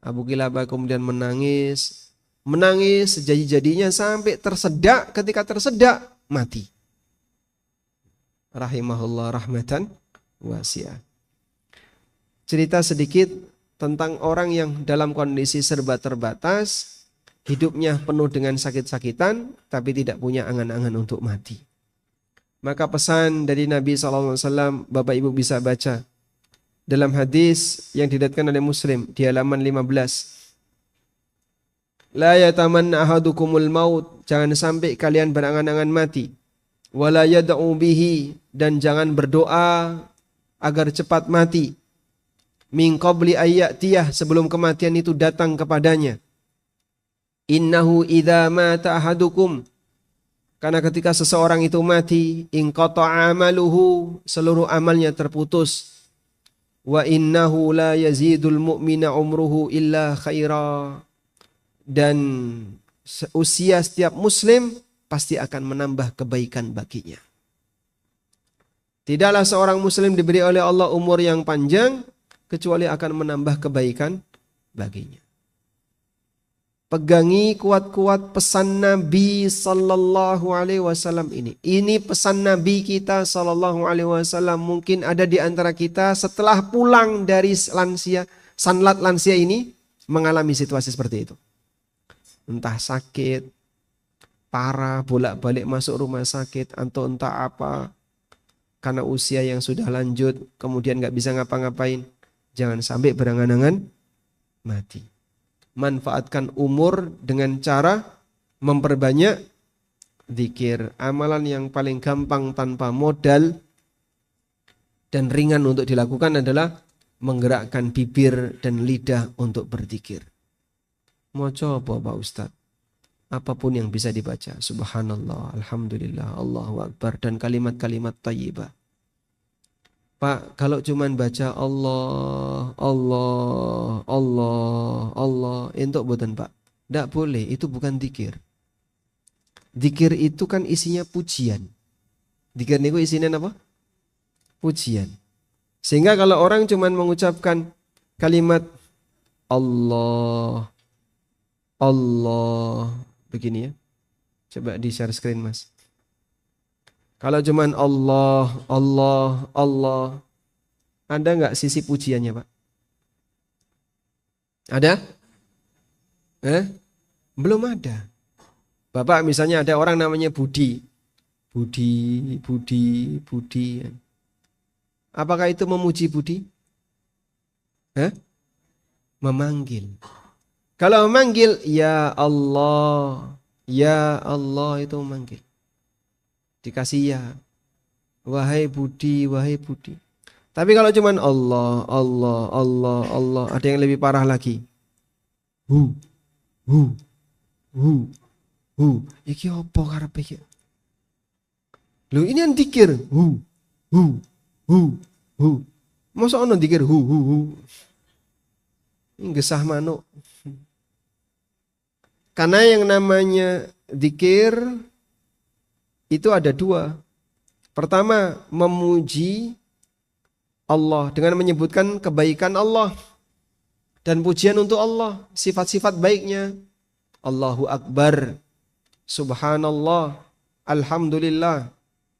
Abu Kilabah kemudian menangis sejadi-jadinya sampai tersedak. Ketika tersedak, mati. Rahimahullah rahmatan wasi'ah. Cerita sedikit tentang orang yang dalam kondisi serba terbatas, hidupnya penuh dengan sakit-sakitan, tapi tidak punya angan-angan untuk mati. Maka pesan dari Nabi SAW, Bapak Ibu bisa baca dalam hadis yang diriwayatkan oleh Muslim di halaman 15. La yatamanna ahadukumul maut, jangan sampai kalian berangan-angan mati. wala yad'u bihi, dan jangan berdoa agar cepat mati, min qabli ayyatiyah, sebelum kematian itu datang kepadanya. Innahu idza mata ahadukum, karena ketika seseorang itu mati, inqata'a amaluhu, seluruh amalnya terputus. Wa innahu la yazidul mu'mina umruhu illa khaira, dan usia setiap muslim pasti akan menambah kebaikan baginya. Tidaklah seorang muslim diberi oleh Allah umur yang panjang kecuali akan menambah kebaikan baginya. Pegangi kuat-kuat pesan Nabi sallallahu alaihi wasallam ini. Ini pesan Nabi kita sallallahu alaihi wasallam. Mungkin ada di antara kita setelah pulang dari sanlat lansia ini mengalami situasi seperti itu. Entah sakit parah, bolak-balik masuk rumah sakit, atau entah apa, karena usia yang sudah lanjut, kemudian gak bisa ngapa-ngapain. Jangan sampai berangan-angan mati. Manfaatkan umur dengan cara memperbanyak zikir. Amalan yang paling gampang tanpa modal dan ringan untuk dilakukan adalah menggerakkan bibir dan lidah untuk berzikir. Mau coba Pak Ustadz? Apapun yang bisa dibaca. Subhanallah, Alhamdulillah, Allahu Akbar, dan kalimat-kalimat thayyibah. Pak, kalau cuman baca Allah, Allah, Allah, Allah, entuk boten Pak? Tidak boleh, itu bukan zikir. Zikir itu kan isinya pujian. Zikir niku isinya apa? Pujian. Sehingga kalau orang cuman mengucapkan kalimat Allah, Allah, begini ya. Coba di share screen Mas. Kalau cuman Allah, Allah, Allah, ada nggak sisi pujiannya Pak? Ada? Belum ada. Bapak misalnya ada orang namanya Budi. Budi, Budi, Budi. Apakah itu memuji Budi? Memanggil. Kalau memanggil, ya Allah itu memanggil. Dikasih ya, wahai Budi, wahai Budi. Tapi kalau cuman Allah, Allah, Allah, Allah, ada yang lebih parah lagi. Hu. Iki apa karepe iki? Lho ini yang dikir. Hu. Masa ono dikir hu. Ini gesah manuk. Karena yang namanya dikir itu ada dua. Pertama, memuji Allah dengan menyebutkan kebaikan Allah dan pujian untuk Allah, sifat-sifat baiknya. Allahu Akbar, Subhanallah, Alhamdulillah.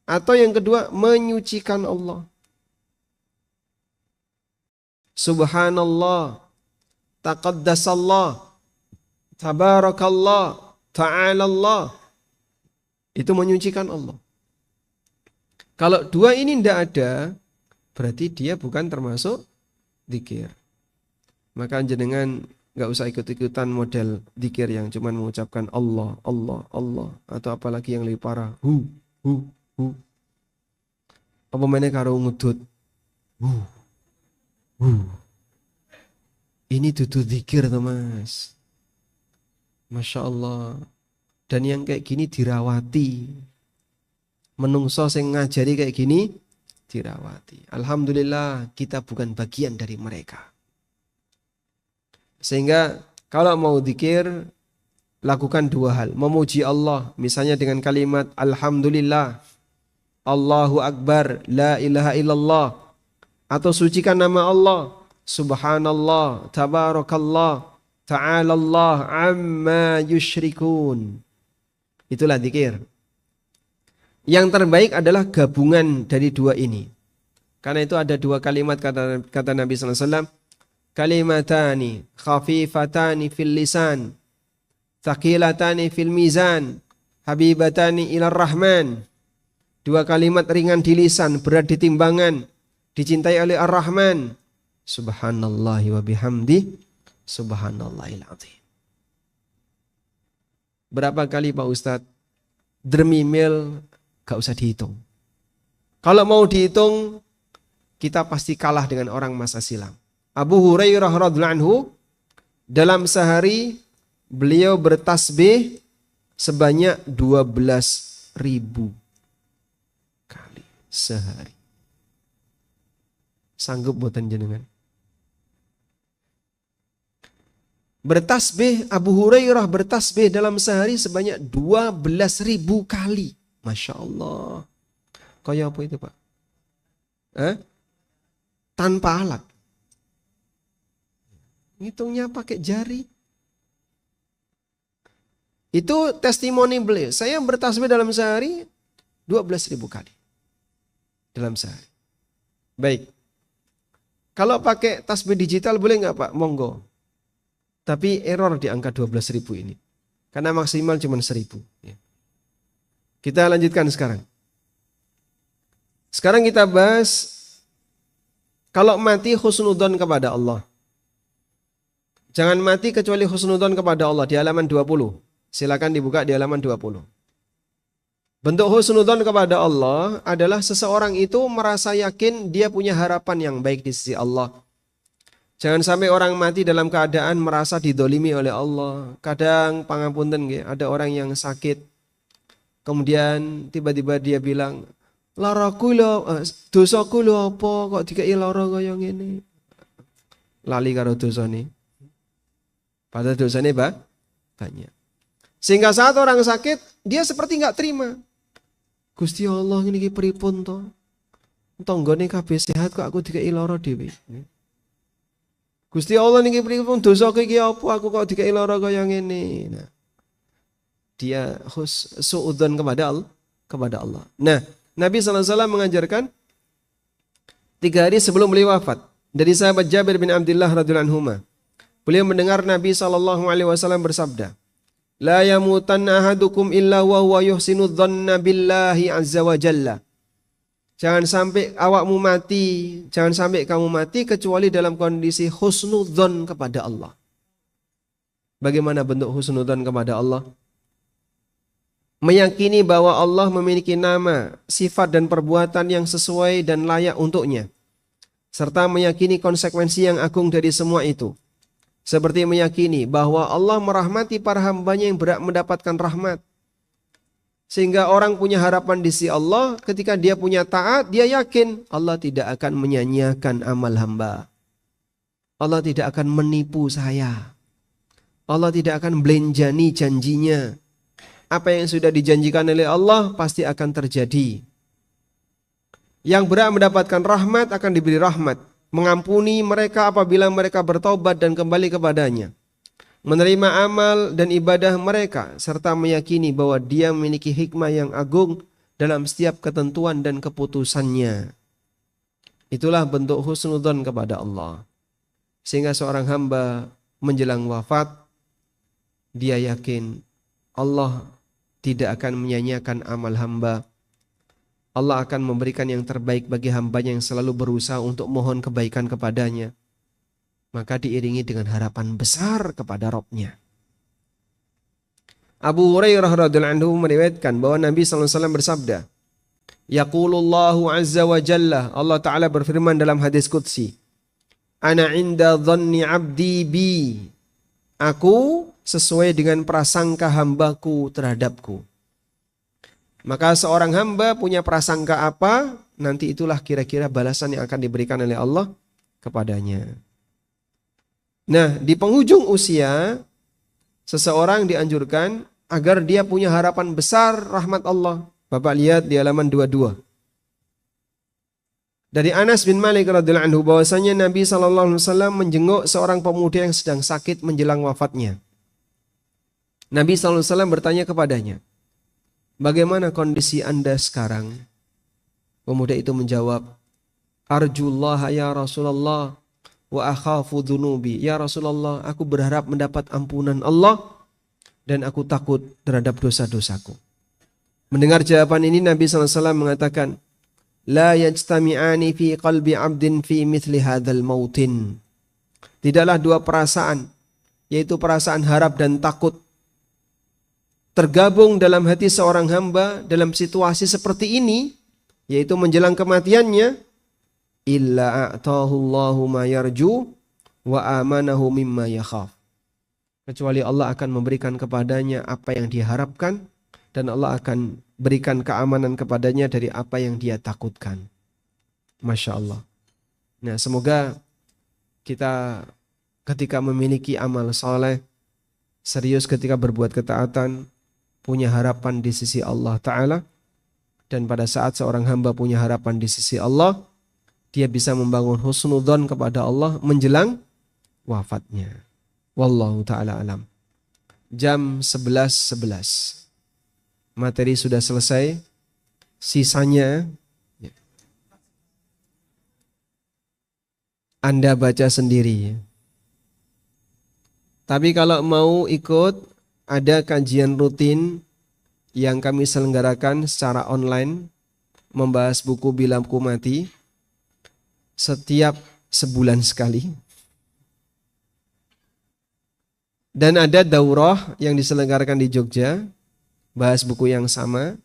Atau yang kedua, menyucikan Allah. Subhanallah, Taqaddasallah, Tabarakallah, Ta'alallah. Itu menyucikan Allah. Kalau dua ini tidak ada, berarti dia bukan termasuk zikir. Maka jenengan nggak usah ikut-ikutan model zikir yang cuma mengucapkan Allah, Allah, Allah, atau apalagi yang lebih parah, hu. Apa mana karo ngudut, hu. Ini dudu zikir tuh Mas. Masya Allah. Dan yang kayak gini dirawati. Menungso sing ngajari kayak gini dirawati. Alhamdulillah kita bukan bagian dari mereka. Sehingga kalau mau zikir, lakukan dua hal. Memuji Allah, misalnya dengan kalimat Alhamdulillah, Allahu Akbar, La ilaha illallah. Atau sucikan nama Allah, Subhanallah, Tabarakallah, Ta'alallah, Amma yushrikun. Itulah zikir. Yang terbaik adalah gabungan dari dua ini. Karena itu ada dua kalimat kata Nabi SAW. Kalimatani khafifatani fil lisan, thaqilatani fil mizan, habibatani ilar rahman. Dua kalimat ringan di lisan, berat di timbangan, dicintai oleh Ar-Rahman. Subhanallahi wa bihamdi, subhanallahil azim. Berapa kali Pak Ustadz dermimil gak usah dihitung. Kalau mau dihitung, kita pasti kalah dengan orang masa silam. Abu Hurairah radhiyallahu anhu, dalam sehari beliau bertasbih sebanyak 12.000 kali sehari. Sanggup boten jenengan? Bertasbih, Abu Hurairah bertasbih dalam sehari sebanyak 12.000 kali. Masya Allah. Kayak apa itu Pak? Tanpa alat. Ngitungnya pakai jari. Itu testimoni beliau. Saya bertasbih dalam sehari 12.000 kali. Dalam sehari. Baik. Kalau pakai tasbih digital boleh nggak Pak? Monggo. Tapi error di angka 12.000 ini. Karena maksimal cuma 1.000. Kita lanjutkan sekarang. Sekarang kita bahas kalau mati husnudzon kepada Allah. Jangan mati kecuali husnudzon kepada Allah di halaman 20. Silakan dibuka di halaman 20. Bentuk husnudzon kepada Allah adalah seseorang itu merasa yakin dia punya harapan yang baik di sisi Allah. Jangan sampai orang mati dalam keadaan merasa didolimi oleh Allah. Kadang pangapunten ada orang yang sakit. Kemudian tiba-tiba dia bilang, laraku lo, dosaku lo apa kok dikai lara kaya ngene. Lali karo dosane. Padahal dosane banyak. Sehingga saat orang sakit, dia seperti nggak terima. Gusti Allah ini pripun to? Tanggane kabeh sehat kok aku dikai lara dhewe. Gusti Allah niki pripun dosaku iki apa aku kok dikai lara kaya ngene. Nah, dia suudzon kepada Allah. Nah, Nabi SAW mengajarkan 3 hari sebelum beliau wafat. Dari sahabat Jabir bin Abdullah radhiyallahu anhuma. Beliau mendengar Nabi SAW bersabda, la yamutanna ahadukum illa wa huwa yuhsinu dhanna billahi azza wa jalla. Jangan sampai awakmu mati, jangan sampai kamu mati kecuali dalam kondisi husnudzon kepada Allah. Bagaimana bentuk husnudzon kepada Allah? Meyakini bahwa Allah memiliki nama, sifat dan perbuatan yang sesuai dan layak untuknya. Serta meyakini konsekuensi yang agung dari semua itu. Seperti meyakini bahwa Allah merahmati para hambanya yang berhak mendapatkan rahmat. Sehingga orang punya harapan di sisi Allah, ketika dia punya taat, dia yakin Allah tidak akan menyia-nyiakan amal hamba. Allah tidak akan menipu saya. Allah tidak akan belenjani janjinya. Apa yang sudah dijanjikan oleh Allah pasti akan terjadi. Yang berhak mendapatkan rahmat akan diberi rahmat. Mengampuni mereka apabila mereka bertaubat dan kembali kepadanya. Menerima amal dan ibadah mereka serta meyakini bahwa dia memiliki hikmah yang agung dalam setiap ketentuan dan keputusannya. Itulah bentuk husnudzon kepada Allah. Sehingga seorang hamba menjelang wafat, dia yakin Allah tidak akan menyia-nyiakan amal hamba. Allah akan memberikan yang terbaik bagi hambanya yang selalu berusaha untuk mohon kebaikan kepadanya. Maka diiringi dengan harapan besar kepada Rabb-Nya. Abu Hurairah radhiyallahu anhu meriwayatkan bahwa Nabi SAW bersabda, Yaqulullahu azza wa jalla, Allah Ta'ala berfirman dalam hadis qudsi, Ana inda dhanni abdi bi. Aku sesuai dengan prasangka hambaku terhadapku. Maka seorang hamba punya prasangka apa, nanti itulah kira-kira balasan yang akan diberikan oleh Allah kepadanya. Nah, di penghujung usia, seseorang dianjurkan agar dia punya harapan besar rahmat Allah. Bapak lihat di halaman 22. Dari Anas bin Malik radhiyallahu anhu bahwasanya Nabi SAW menjenguk seorang pemuda yang sedang sakit menjelang wafatnya. Nabi SAW bertanya kepadanya, bagaimana kondisi Anda sekarang? Pemuda itu menjawab, Arjullah ya Rasulullah wa akhafu dhunubi. Ya Rasulullah, aku berharap mendapat ampunan Allah dan aku takut terhadap dosa-dosaku. Mendengar jawaban ini Nabi SAW mengatakan, La yajtami'ani fi qalbi abdin fi mithli hadzal mautin. Tidaklah dua perasaan, yaitu perasaan harap dan takut, tergabung dalam hati seorang hamba dalam situasi seperti ini, yaitu menjelang kematiannya, illa a'tahu Allahu ma yarju wa amanahu mimma yakhaf. Kecuali Allah akan memberikan kepadanya apa yang diharapkan, dan Allah akan berikan keamanan kepadanya dari apa yang dia takutkan. Masya Allah. Nah, semoga kita ketika memiliki amal soleh, serius ketika berbuat ketaatan, punya harapan di sisi Allah Ta'ala, dan pada saat seorang hamba punya harapan di sisi Allah, dia bisa membangun husnudzon kepada Allah menjelang wafatnya. Wallahu ta'ala alam. Jam 11.11. Materi sudah selesai. Sisanya Anda baca sendiri. Tapi kalau mau ikut, ada kajian rutin yang kami selenggarakan secara online, membahas buku Bila Aku Mati, setiap sebulan sekali. Dan ada daurah yang diselenggarakan di Jogja, bahas buku yang sama.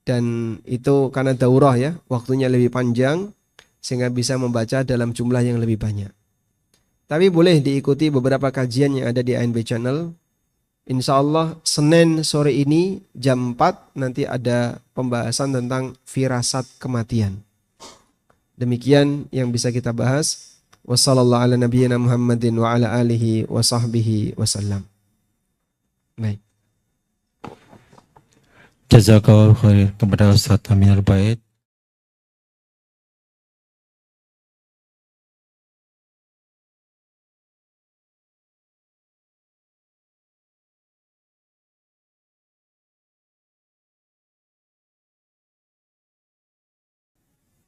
Dan itu karena daurah ya, waktunya lebih panjang, sehingga bisa membaca dalam jumlah yang lebih banyak. Tapi boleh diikuti beberapa kajian yang ada di ANB Channel. Insya Allah Senin sore ini jam 4 nanti ada pembahasan tentang firasat kematian. Demikian yang bisa kita bahas. Wassallallahu ala nabiyyina Muhammadin wa ala alihi wa sahbihi wasallam. Baik. Jazakallahu khair kepada Ustaz Aminul Bait.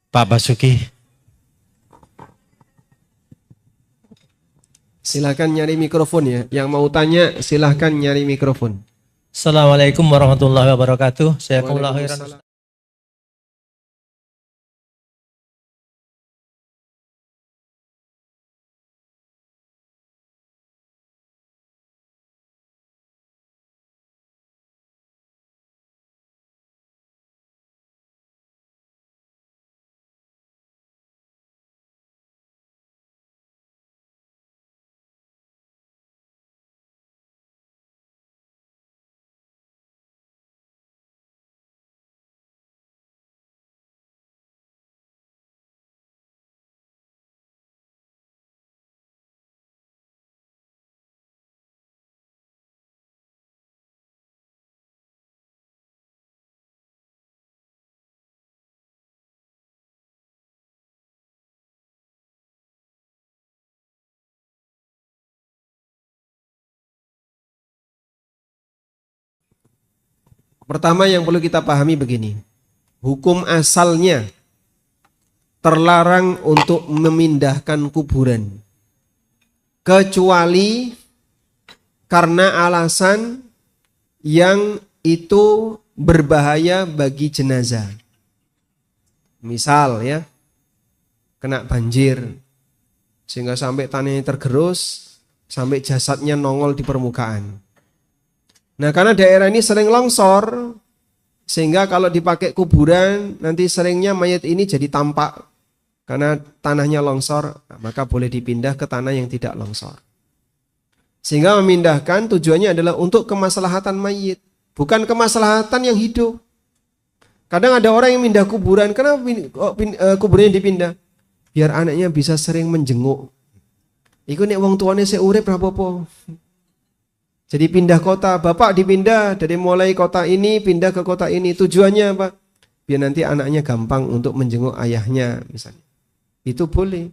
Pak Basuki. Silahkan nyari mikrofon ya. Yang mau tanya silahkan nyari mikrofon. Assalamualaikum warahmatullahi wabarakatuh. Saya khairan. Pertama yang perlu kita pahami begini. Hukum asalnya terlarang untuk memindahkan kuburan. Kecuali karena alasan yang itu berbahaya bagi jenazah. Misal ya, kena banjir sehingga sampai tanahnya tergerus, sampai jasadnya nongol di permukaan. Nah, karena daerah ini sering longsor, sehingga kalau dipakai kuburan nanti seringnya mayat ini jadi tampak karena tanahnya longsor, maka boleh dipindah ke tanah yang tidak longsor. Sehingga memindahkan tujuannya adalah untuk kemaslahatan mayit, bukan kemaslahatan yang hidup. Kadang ada orang yang pindah kuburan, kenapa kuburannya dipindah? Biar anaknya bisa sering menjenguk. Iku nek wong tuane sik urip ra apa-apa. Jadi pindah kota, bapak dipindah dari mulai kota ini pindah ke kota ini. Tujuannya apa? Biar nanti anaknya gampang untuk menjenguk ayahnya misalnya. Itu boleh.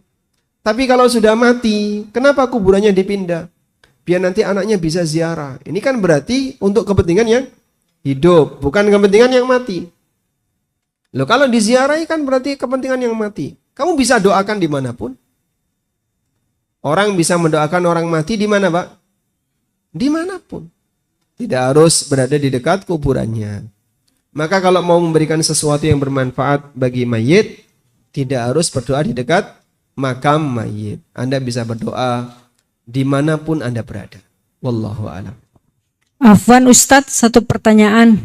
Tapi kalau sudah mati, kenapa kuburannya dipindah? Biar nanti anaknya bisa ziarah. Ini kan berarti untuk kepentingan yang hidup, bukan kepentingan yang mati. Loh, kalau diziarahi kan berarti kepentingan yang mati. Kamu bisa doakan dimanapun. Orang bisa mendoakan orang mati di mana, Pak? Dimanapun. Tidak harus berada di dekat kuburannya. Maka kalau mau memberikan sesuatu yang bermanfaat bagi mayit, tidak harus berdoa di dekat makam mayit. Anda bisa berdoa dimanapun Anda berada. Wallahu a'lam. Afwan Ustadz, satu pertanyaan.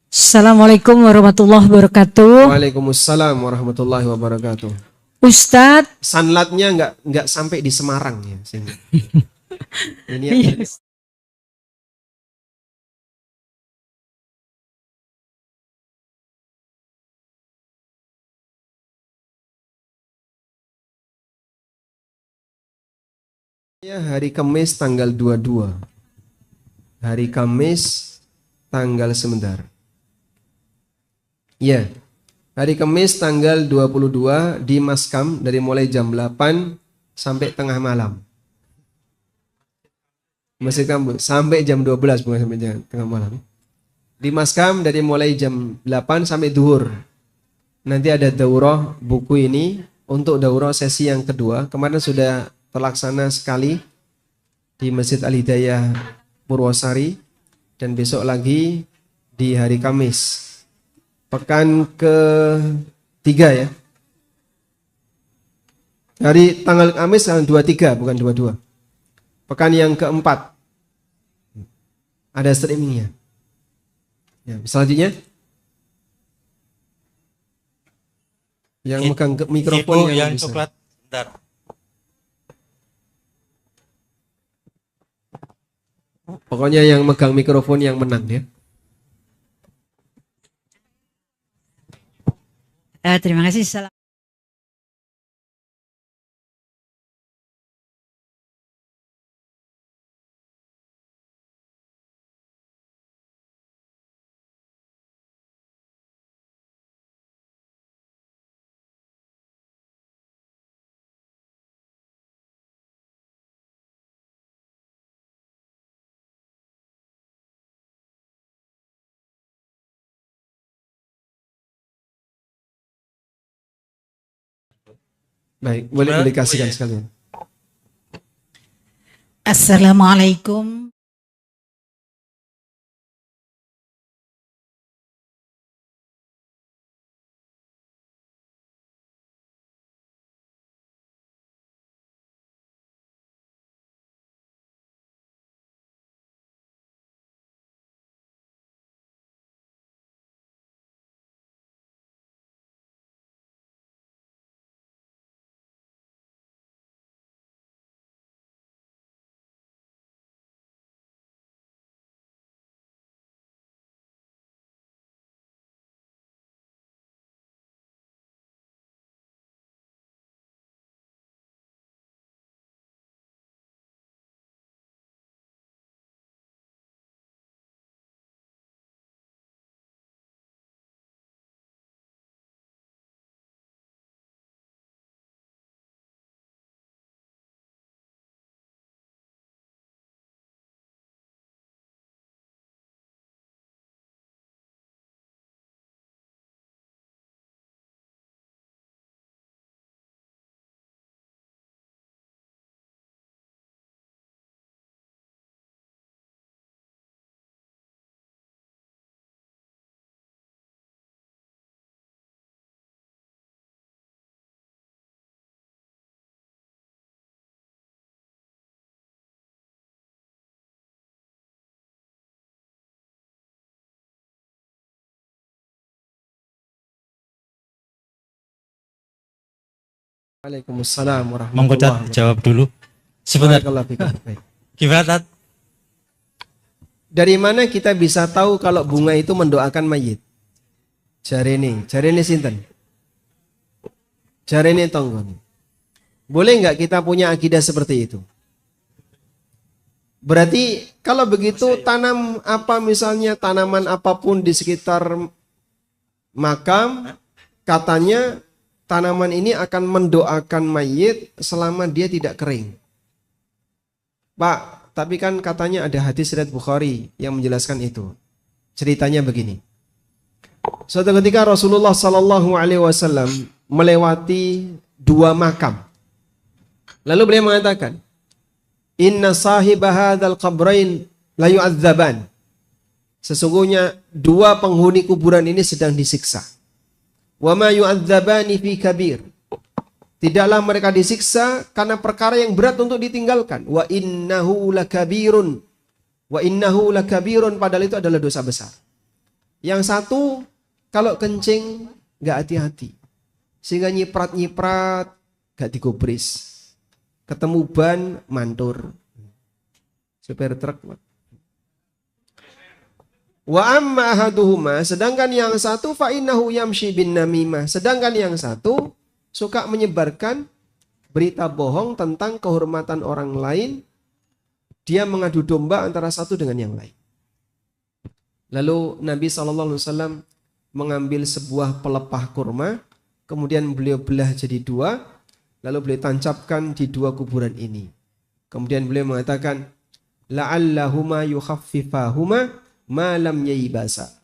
Assalamualaikum warahmatullahi wabarakatuh. Waalaikumsalam warahmatullahi wabarakatuh. Ustadz, Sanlatnya nggak sampai di Semarang ya sini. Ini yang ya, hari Kamis tanggal 22. Hari Kamis tanggal sebentar. Ya. Hari Kamis tanggal 22 di Maskam dari mulai jam 8 sampai tengah malam. Masjid Kampus sampai jam 12, bukan sampai jam tengah malam. Di Maskam dari mulai jam 8 sampai duhur. Nanti ada daurah buku ini untuk daurah sesi yang kedua. Kemarin sudah terlaksana sekali di Masjid Al-Hidayah Purwosari dan besok lagi di hari Kamis. Pekan ke-3 ya. Hari tanggal Kamis tanggal 23 bukan 22. Pekan yang ke-4 ada streamingnya. Ya, selanjutnya yang megang mikrofon yang bisa. coklat. Bentar. Pokoknya yang megang mikrofon yang menang ya. terima kasih. Salam. Baik, boleh kasihkan sekalian. Assalamualaikum. Waalaikumsalam Monggo warahmatullahi Tat, jawab dulu. Sebentar. wabarakatuh. Gimana Tat? Dari mana kita bisa tahu kalau bunga itu mendoakan mayit? Jarene sinten? Jarene tonggon. Boleh nggak kita punya akidah seperti itu? Berarti kalau begitu tanam apa misalnya tanaman apapun di sekitar makam, katanya tanaman ini akan mendoakan mayit selama dia tidak kering. Pak, tapi kan katanya ada hadis riwayat Bukhari yang menjelaskan itu. Ceritanya begini. Suatu ketika Rasulullah Sallallahu Alaihi Wasallam melewati 2 makam. Lalu beliau mengatakan, Inna sahiba hadzal qabrain la yu'adzaban. Sesungguhnya 2 penghuni kuburan ini sedang disiksa. Wa ma yu'adzabani fi kabir. Tidaklah mereka disiksa karena perkara yang berat untuk ditinggalkan. Wa innahu lakabirun. Wa innahu lakabirun, padahal itu adalah dosa besar. Yang satu kalau kencing nggak hati-hati, sehingga nyiprat-nyiprat gak digubris, ketemu ban mantur, supir truk. Wa amma ahaduhuma, sedangkan yang satu fa innahu yamshi bin namimah, sedangkan yang satu suka menyebarkan berita bohong tentang kehormatan orang lain. Dia mengadu domba antara satu dengan yang lain. Lalu Nabi SAW mengambil sebuah pelepah kurma, kemudian beliau belah jadi dua, lalu beliau tancapkan di dua kuburan ini. Kemudian beliau mengatakan, la'allahuma yukhaffifahuma ma lam yaibasa.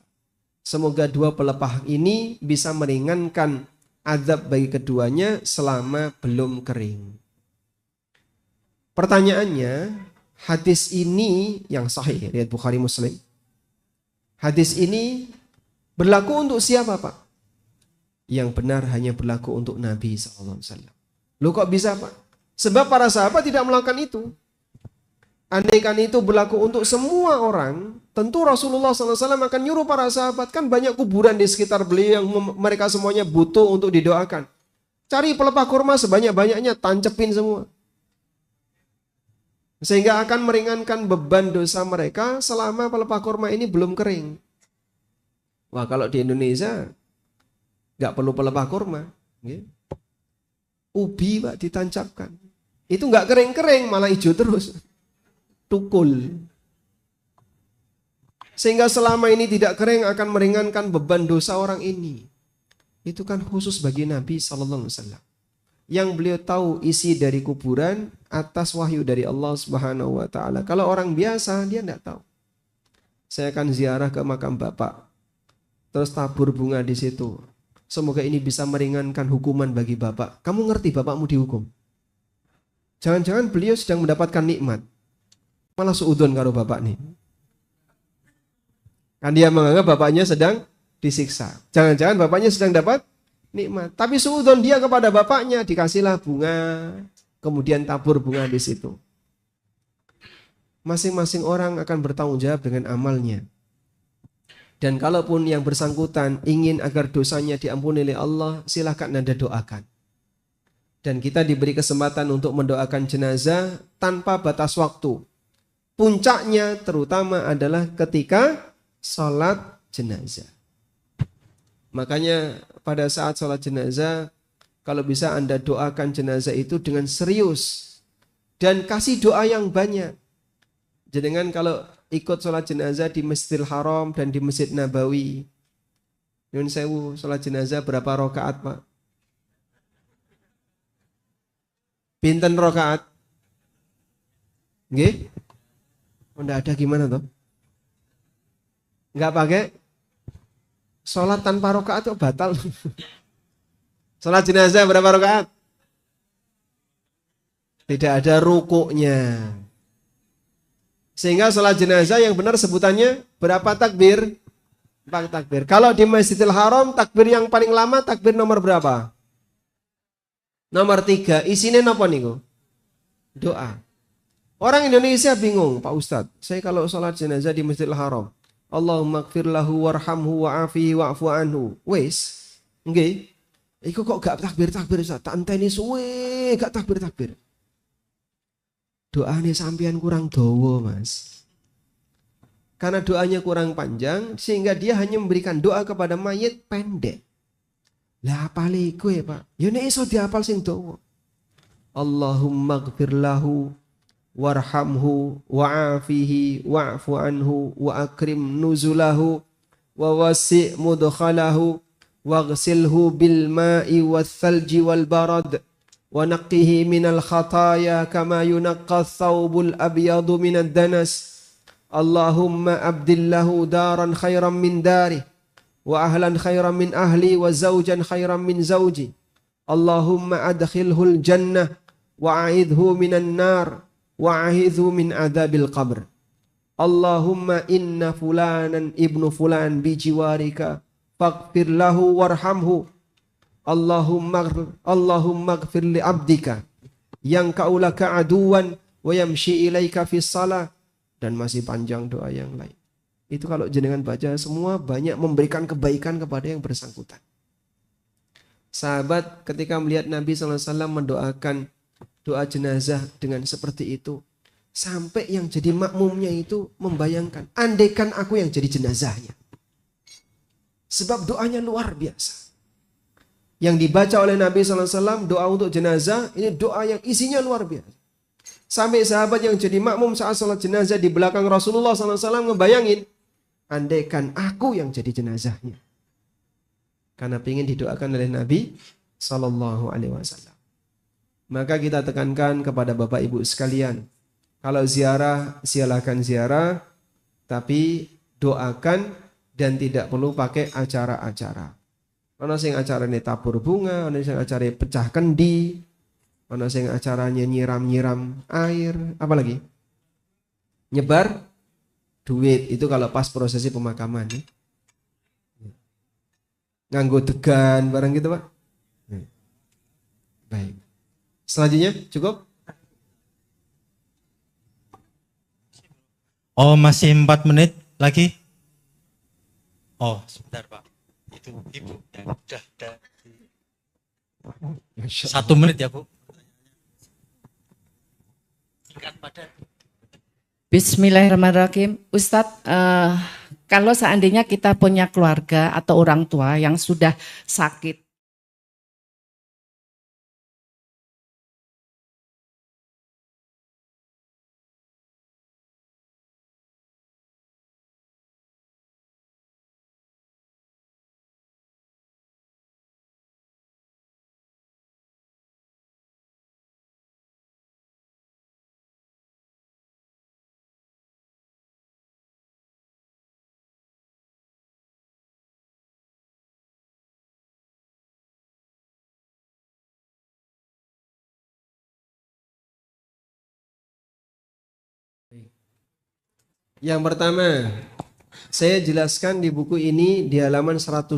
Semoga dua pelepah ini bisa meringankan azab bagi keduanya selama belum kering. Pertanyaannya, hadis ini yang sahih riwayat Bukhari Muslim. Hadis ini berlaku untuk siapa, Pak? Yang benar hanya berlaku untuk Nabi SAW. Loh kok bisa, Pak? Sebab para sahabat tidak melakukan itu. Andaikan itu berlaku untuk semua orang, tentu Rasulullah SAW akan nyuruh para sahabat. Kan banyak kuburan di sekitar beliau yang mereka semuanya butuh untuk didoakan. Cari pelepah kurma sebanyak-banyaknya, tancepin semua. Sehingga akan meringankan beban dosa mereka selama pelepah kurma ini belum kering. Wah, kalau di Indonesia nggak perlu pelepah kurma. Ubi, Pak, ditancapkan. Itu nggak kering-kering, malah hijau terus. Tukul. Sehingga selama ini tidak kering akan meringankan beban dosa orang ini. Itu kan khusus bagi Nabi SAW. Yang beliau tahu isi dari kuburan atas wahyu dari Allah Subhanahu wa taala. Kalau orang biasa dia tidak tahu. Saya akan ziarah ke makam Bapak. Terus tabur bunga di situ. Semoga ini bisa meringankan hukuman bagi Bapak. Kamu ngerti bapakmu dihukum? Jangan-jangan beliau sedang mendapatkan nikmat. Malah suudon karo bapak nih. Kan dia menganggap bapaknya sedang disiksa. Jangan-jangan bapaknya sedang dapat nikmat. Tapi suudon dia kepada bapaknya, dikasihlah bunga, kemudian tabur bunga di situ. Masing-masing orang akan bertanggung jawab dengan amalnya. Dan kalaupun yang bersangkutan ingin agar dosanya diampuni oleh Allah, silakan Anda doakan. Dan kita diberi kesempatan untuk mendoakan jenazah tanpa batas waktu. Puncaknya terutama adalah ketika sholat jenazah. Makanya pada saat sholat jenazah, kalau bisa Anda doakan jenazah itu dengan serius. Dan kasih doa yang banyak. Jangan kalau ikut sholat jenazah di Masjidil Haram dan di Masjid Nabawi. Nyun sewu, sholat jenazah berapa rakaat, Pak? Pinten rakaat? Nggih? Enggak ada gimana toh? Enggak pakai? Sholat tanpa rakaat itu batal. Sholat jenazah berapa rakaat? Tidak ada rukuknya. Sehingga sholat jenazah yang benar sebutannya berapa takbir? 4 takbir. Kalau di Masjidil Haram, takbir yang paling lama takbir nomor berapa? Nomor 3. Isinya apa nih? Doa. Orang Indonesia bingung, Pak Ustadz. Saya kalau sholat jenazah di Masjidil Haram, Allahumma gfir lahu warhamhu wa'afihi wa'fu anhu. Wes, nggih. Iku kok gak takbir-takbir Ustaz? Tak enteni suwe gak takbir-takbir. Doanya sampean kurang dawa, Mas. Karena doanya kurang panjang sehingga dia hanya memberikan doa kepada mayit pendek. Lah apale kowe, Pak? Ya nek iso dihafal sing dawa. Allahumma gfir lahu warhamhu wa'afihi wa'fu anhu wa akrim nuzulahu wa wasi' mudkhalahu waghsilhu bil ma'i wath thalji wal barad wa naqqihi minal khataya kama yunaqqa thawbul abyadu minad danas. Allahumma abdillahu daran khairan min dari wa ahlan khairan min ahli wa zawjan khairan min zawji. Allahumma adkhilhul jannah wa a'idhu minan nar wa'ahidhu min adabil qabr. Allahumma inna fulanan ibnu fulan bijiwarika faghfir lahu warhamhu. Allahumma gfir li abdika yang kaulaka aduwan wa yamshi ilaika fi salah dan masih panjang doa yang lain. Itu kalau jenengan baca semua banyak memberikan kebaikan kepada yang bersangkutan. Sahabat ketika melihat Nabi SAW mendoakan doa jenazah dengan seperti itu, sampai yang jadi makmumnya itu membayangkan, andaikan aku yang jadi jenazahnya. Sebab doanya luar biasa. Yang dibaca oleh Nabi SAW doa untuk jenazah, ini doa yang isinya luar biasa. Sampai sahabat yang jadi makmum saat sholat jenazah di belakang Rasulullah SAW ngebayangin, andaikan aku yang jadi jenazahnya. Karena ingin didoakan oleh Nabi SAW. Maka kita tekankan kepada Bapak Ibu sekalian, kalau ziarah silakan ziarah, tapi doakan dan tidak perlu pakai acara-acara. Ono sing acarane tabur bunga, ono sing acarane pecah kendi, ono sing acaranya nyiram-nyiram air, apalagi nyebar duit. Itu kalau pas prosesi pemakaman ya. Nganggo degan barang gitu Pak. Baik. Selanjutnya cukup? Oh, masih 4 menit lagi. Oh, sebentar Pak. Itu Ibu yang udah 1 menit ya Bu. Singkat padat. Bismillahirrahmanirrahim. Ustadz, kalau seandainya kita punya keluarga atau orang tua yang sudah sakit, Yang pertama, saya jelaskan di buku ini di halaman 107.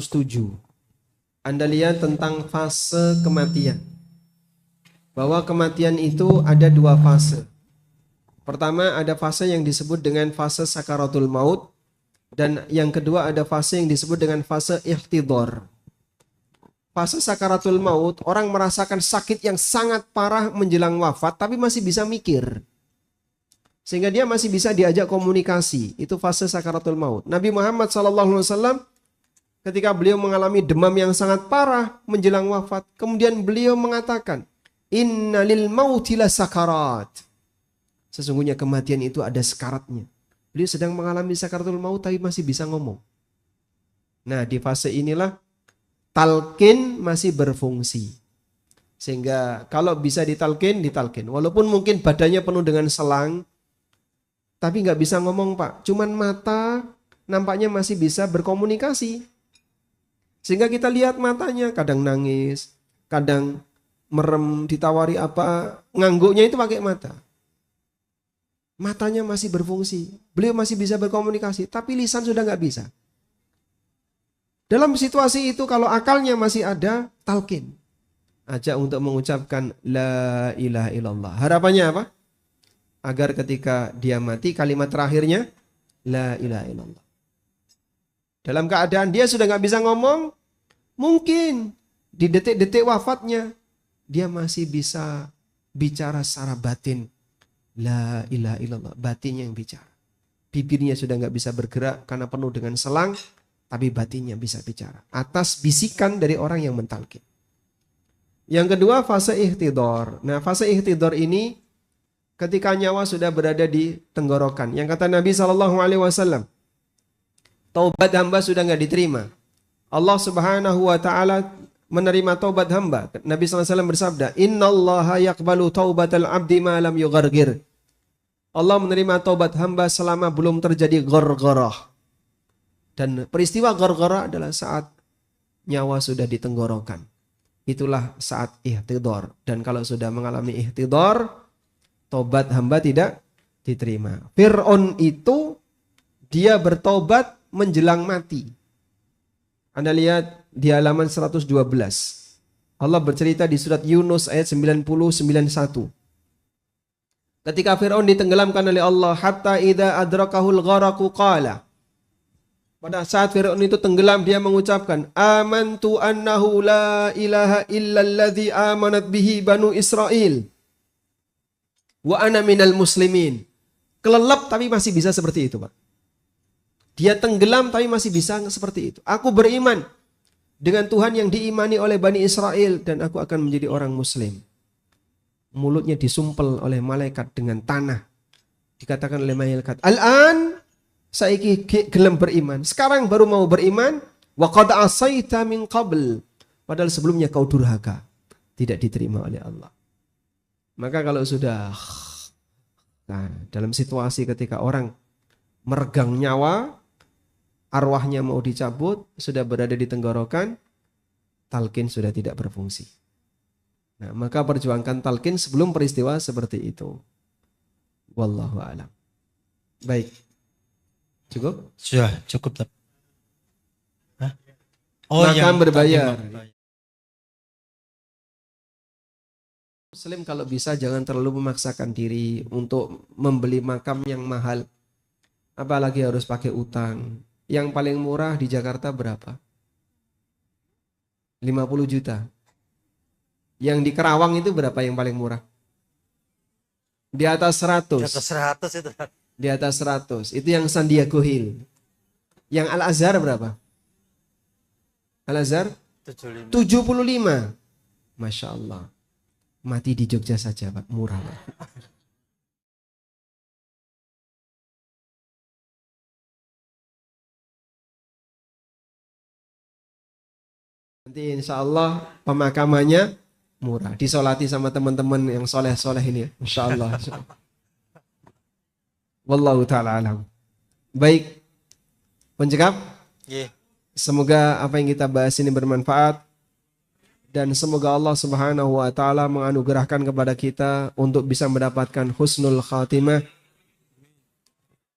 Anda lihat tentang fase kematian. Bahwa kematian itu ada 2 fase. Pertama ada fase yang disebut dengan fase sakaratul maut. Dan yang kedua ada fase yang disebut dengan fase ihtidhar. Fase sakaratul maut, orang merasakan sakit yang sangat parah menjelang wafat tapi masih bisa mikir. Sehingga dia masih bisa diajak komunikasi. Itu fase sakaratul maut. Nabi Muhammad SAW ketika beliau mengalami demam yang sangat parah menjelang wafat, kemudian beliau mengatakan, innalil mauti la sakarat. Sesungguhnya kematian itu ada sekaratnya. Beliau sedang mengalami sakaratul maut tapi masih bisa ngomong. Nah, di fase inilah talqin masih berfungsi. Sehingga kalau bisa ditalqin, ditalqin. Walaupun mungkin badannya penuh dengan selang, tapi nggak bisa ngomong Pak. Cuman mata nampaknya masih bisa berkomunikasi. Sehingga kita lihat matanya kadang nangis, kadang merem, ditawari apa, ngangguknya itu pakai mata. Matanya masih berfungsi, beliau masih bisa berkomunikasi, tapi lisan sudah nggak bisa. Dalam situasi itu kalau akalnya masih ada, talqin. Ajak untuk mengucapkan la ilaha illallah. Harapannya apa? Agar ketika dia mati kalimat terakhirnya la ilaha illallah. Dalam keadaan dia sudah nggak bisa ngomong, mungkin di detik-detik wafatnya dia masih bisa bicara secara batin. La ilaha illallah, batinnya yang bicara. Bibirnya sudah nggak bisa bergerak karena penuh dengan selang, tapi batinnya bisa bicara. Atas bisikan dari orang yang mentalqin. Yang kedua fase ihtidhar. Nah, fase ihtidhar ini ketika nyawa sudah berada di tenggorokan. Yang kata Nabi SAW, taubat hamba sudah nggak diterima. Allah Subhanahu wa Ta'ala menerima taubat hamba. Nabi SAW bersabda, innallaha yaqbalu taubatal abdi ma lam yughargir. Allah menerima taubat hamba selama belum terjadi ghargharah. Dan peristiwa ghargharah adalah saat nyawa sudah di tenggorokan. Itulah saat ihtidhar. Dan kalau sudah mengalami ihtidhar, taubat hamba tidak diterima. Fir'aun itu dia bertobat menjelang mati. Anda lihat di halaman 112. Allah bercerita di surat Yunus ayat 90-91. Ketika Fir'aun ditenggelamkan oleh Allah, hatta idza adrakahul gharaqu qala. Pada saat Fir'aun itu tenggelam, dia mengucapkan, amantu annahu la ilaha illalladzi amanat bihi banu Israel wa ana minal muslimin. Kelelep tapi masih bisa seperti itu, Pak. Dia tenggelam tapi masih bisa seperti itu. Aku beriman dengan Tuhan yang diimani oleh Bani Israel dan aku akan menjadi orang muslim. Mulutnya disumpel oleh malaikat dengan tanah. Dikatakan oleh malaikat, al-an saiki gelem beriman. Sekarang baru mau beriman. Wa qad asaita min qabl. Padahal sebelumnya kau durhaka. Tidak diterima oleh Allah. Maka kalau sudah dalam situasi ketika orang meregang nyawa, arwahnya mau dicabut, sudah berada di tenggorokan, talqin sudah tidak berfungsi. Nah, maka perjuangkan talqin sebelum peristiwa seperti itu. Wallahu a'lam. Baik. Cukup? Sudah cukup. Hah? Makam berbayar. Muslim kalau bisa jangan terlalu memaksakan diri untuk membeli makam yang mahal. Apalagi harus pakai utang. Yang paling murah di Jakarta berapa? 50 juta. Yang di Kerawang itu berapa yang paling murah? Di atas 100. Di atas 100 itu. Di atas 100. Itu yang Sandiago Hill. Yang Al-Azhar berapa? Al-Azhar? 75. Masya Allah. Mati di Jogja saja, Pak. Murah, Pak. Nanti insya Allah pemakamannya murah. Disolati sama teman-teman yang soleh-soleh ini. Insya Allah. Wallahu ta'ala alam. Baik. Pencekap. Semoga apa yang kita bahas ini bermanfaat. Dan semoga Allah Subhanahu wa ta'ala menganugerahkan kepada kita untuk bisa mendapatkan husnul khatimah.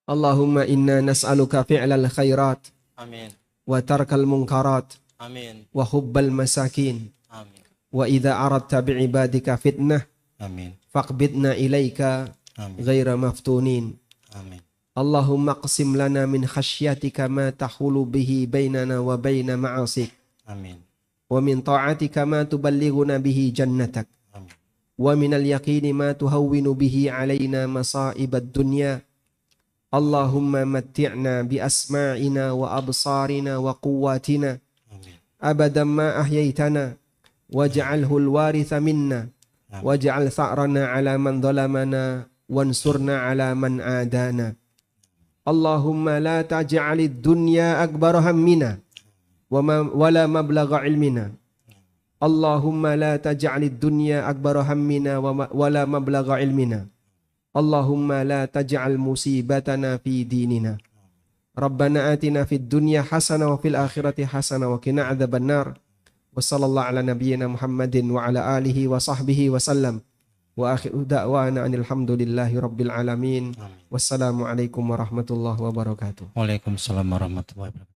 Allahumma inna nas'aluka fi'lal khairat. Amin. Wa tarkal munkarat. Amin. Wa hubbal masakin. Amin. Wa idha aradta bi'ibadika fitnah. Amin. Faqbidna ilaika ghaira maftunin. Amin. Allahumma qsim lana min khasyatika ma tahulu bihi bainana wa baina ma'asik. Amin. Wa min ta'atika ma tuballighuna bihi jannatak. Amin. Wa minal yaqini ma tuhawwinu bihi alaina masa'ibad dunya. Allahumma matti'na bi asma'ina wa absarina wa quwwatina abadan ma ahyaitana waj'alhu al-waritha minna waj'al tha'rana 'ala man dhalamana wansurna 'ala man adana. Allahumma la taj'alid dunya akbar hammina wa la mablagha ilmina. Allahumma la taj'alid dunya akbar hammina wa la mablagha ilmina. Allahumma la taj'al musibatana fi dinina. Rabbana atina fid dunya hasanah wa fil akhirati hasanah wa qina adzabannar. Wa sallallahu ala nabiyyina Muhammadin wa ala alihi wa sahbihi wa sallam. Wa akhiru da'wana anil hamdulillahi rabbil alamin. Wassalamu alaikum warahmatullahi wabarakatuh. Waalaikumsalam warahmatullahi wabarakatuh.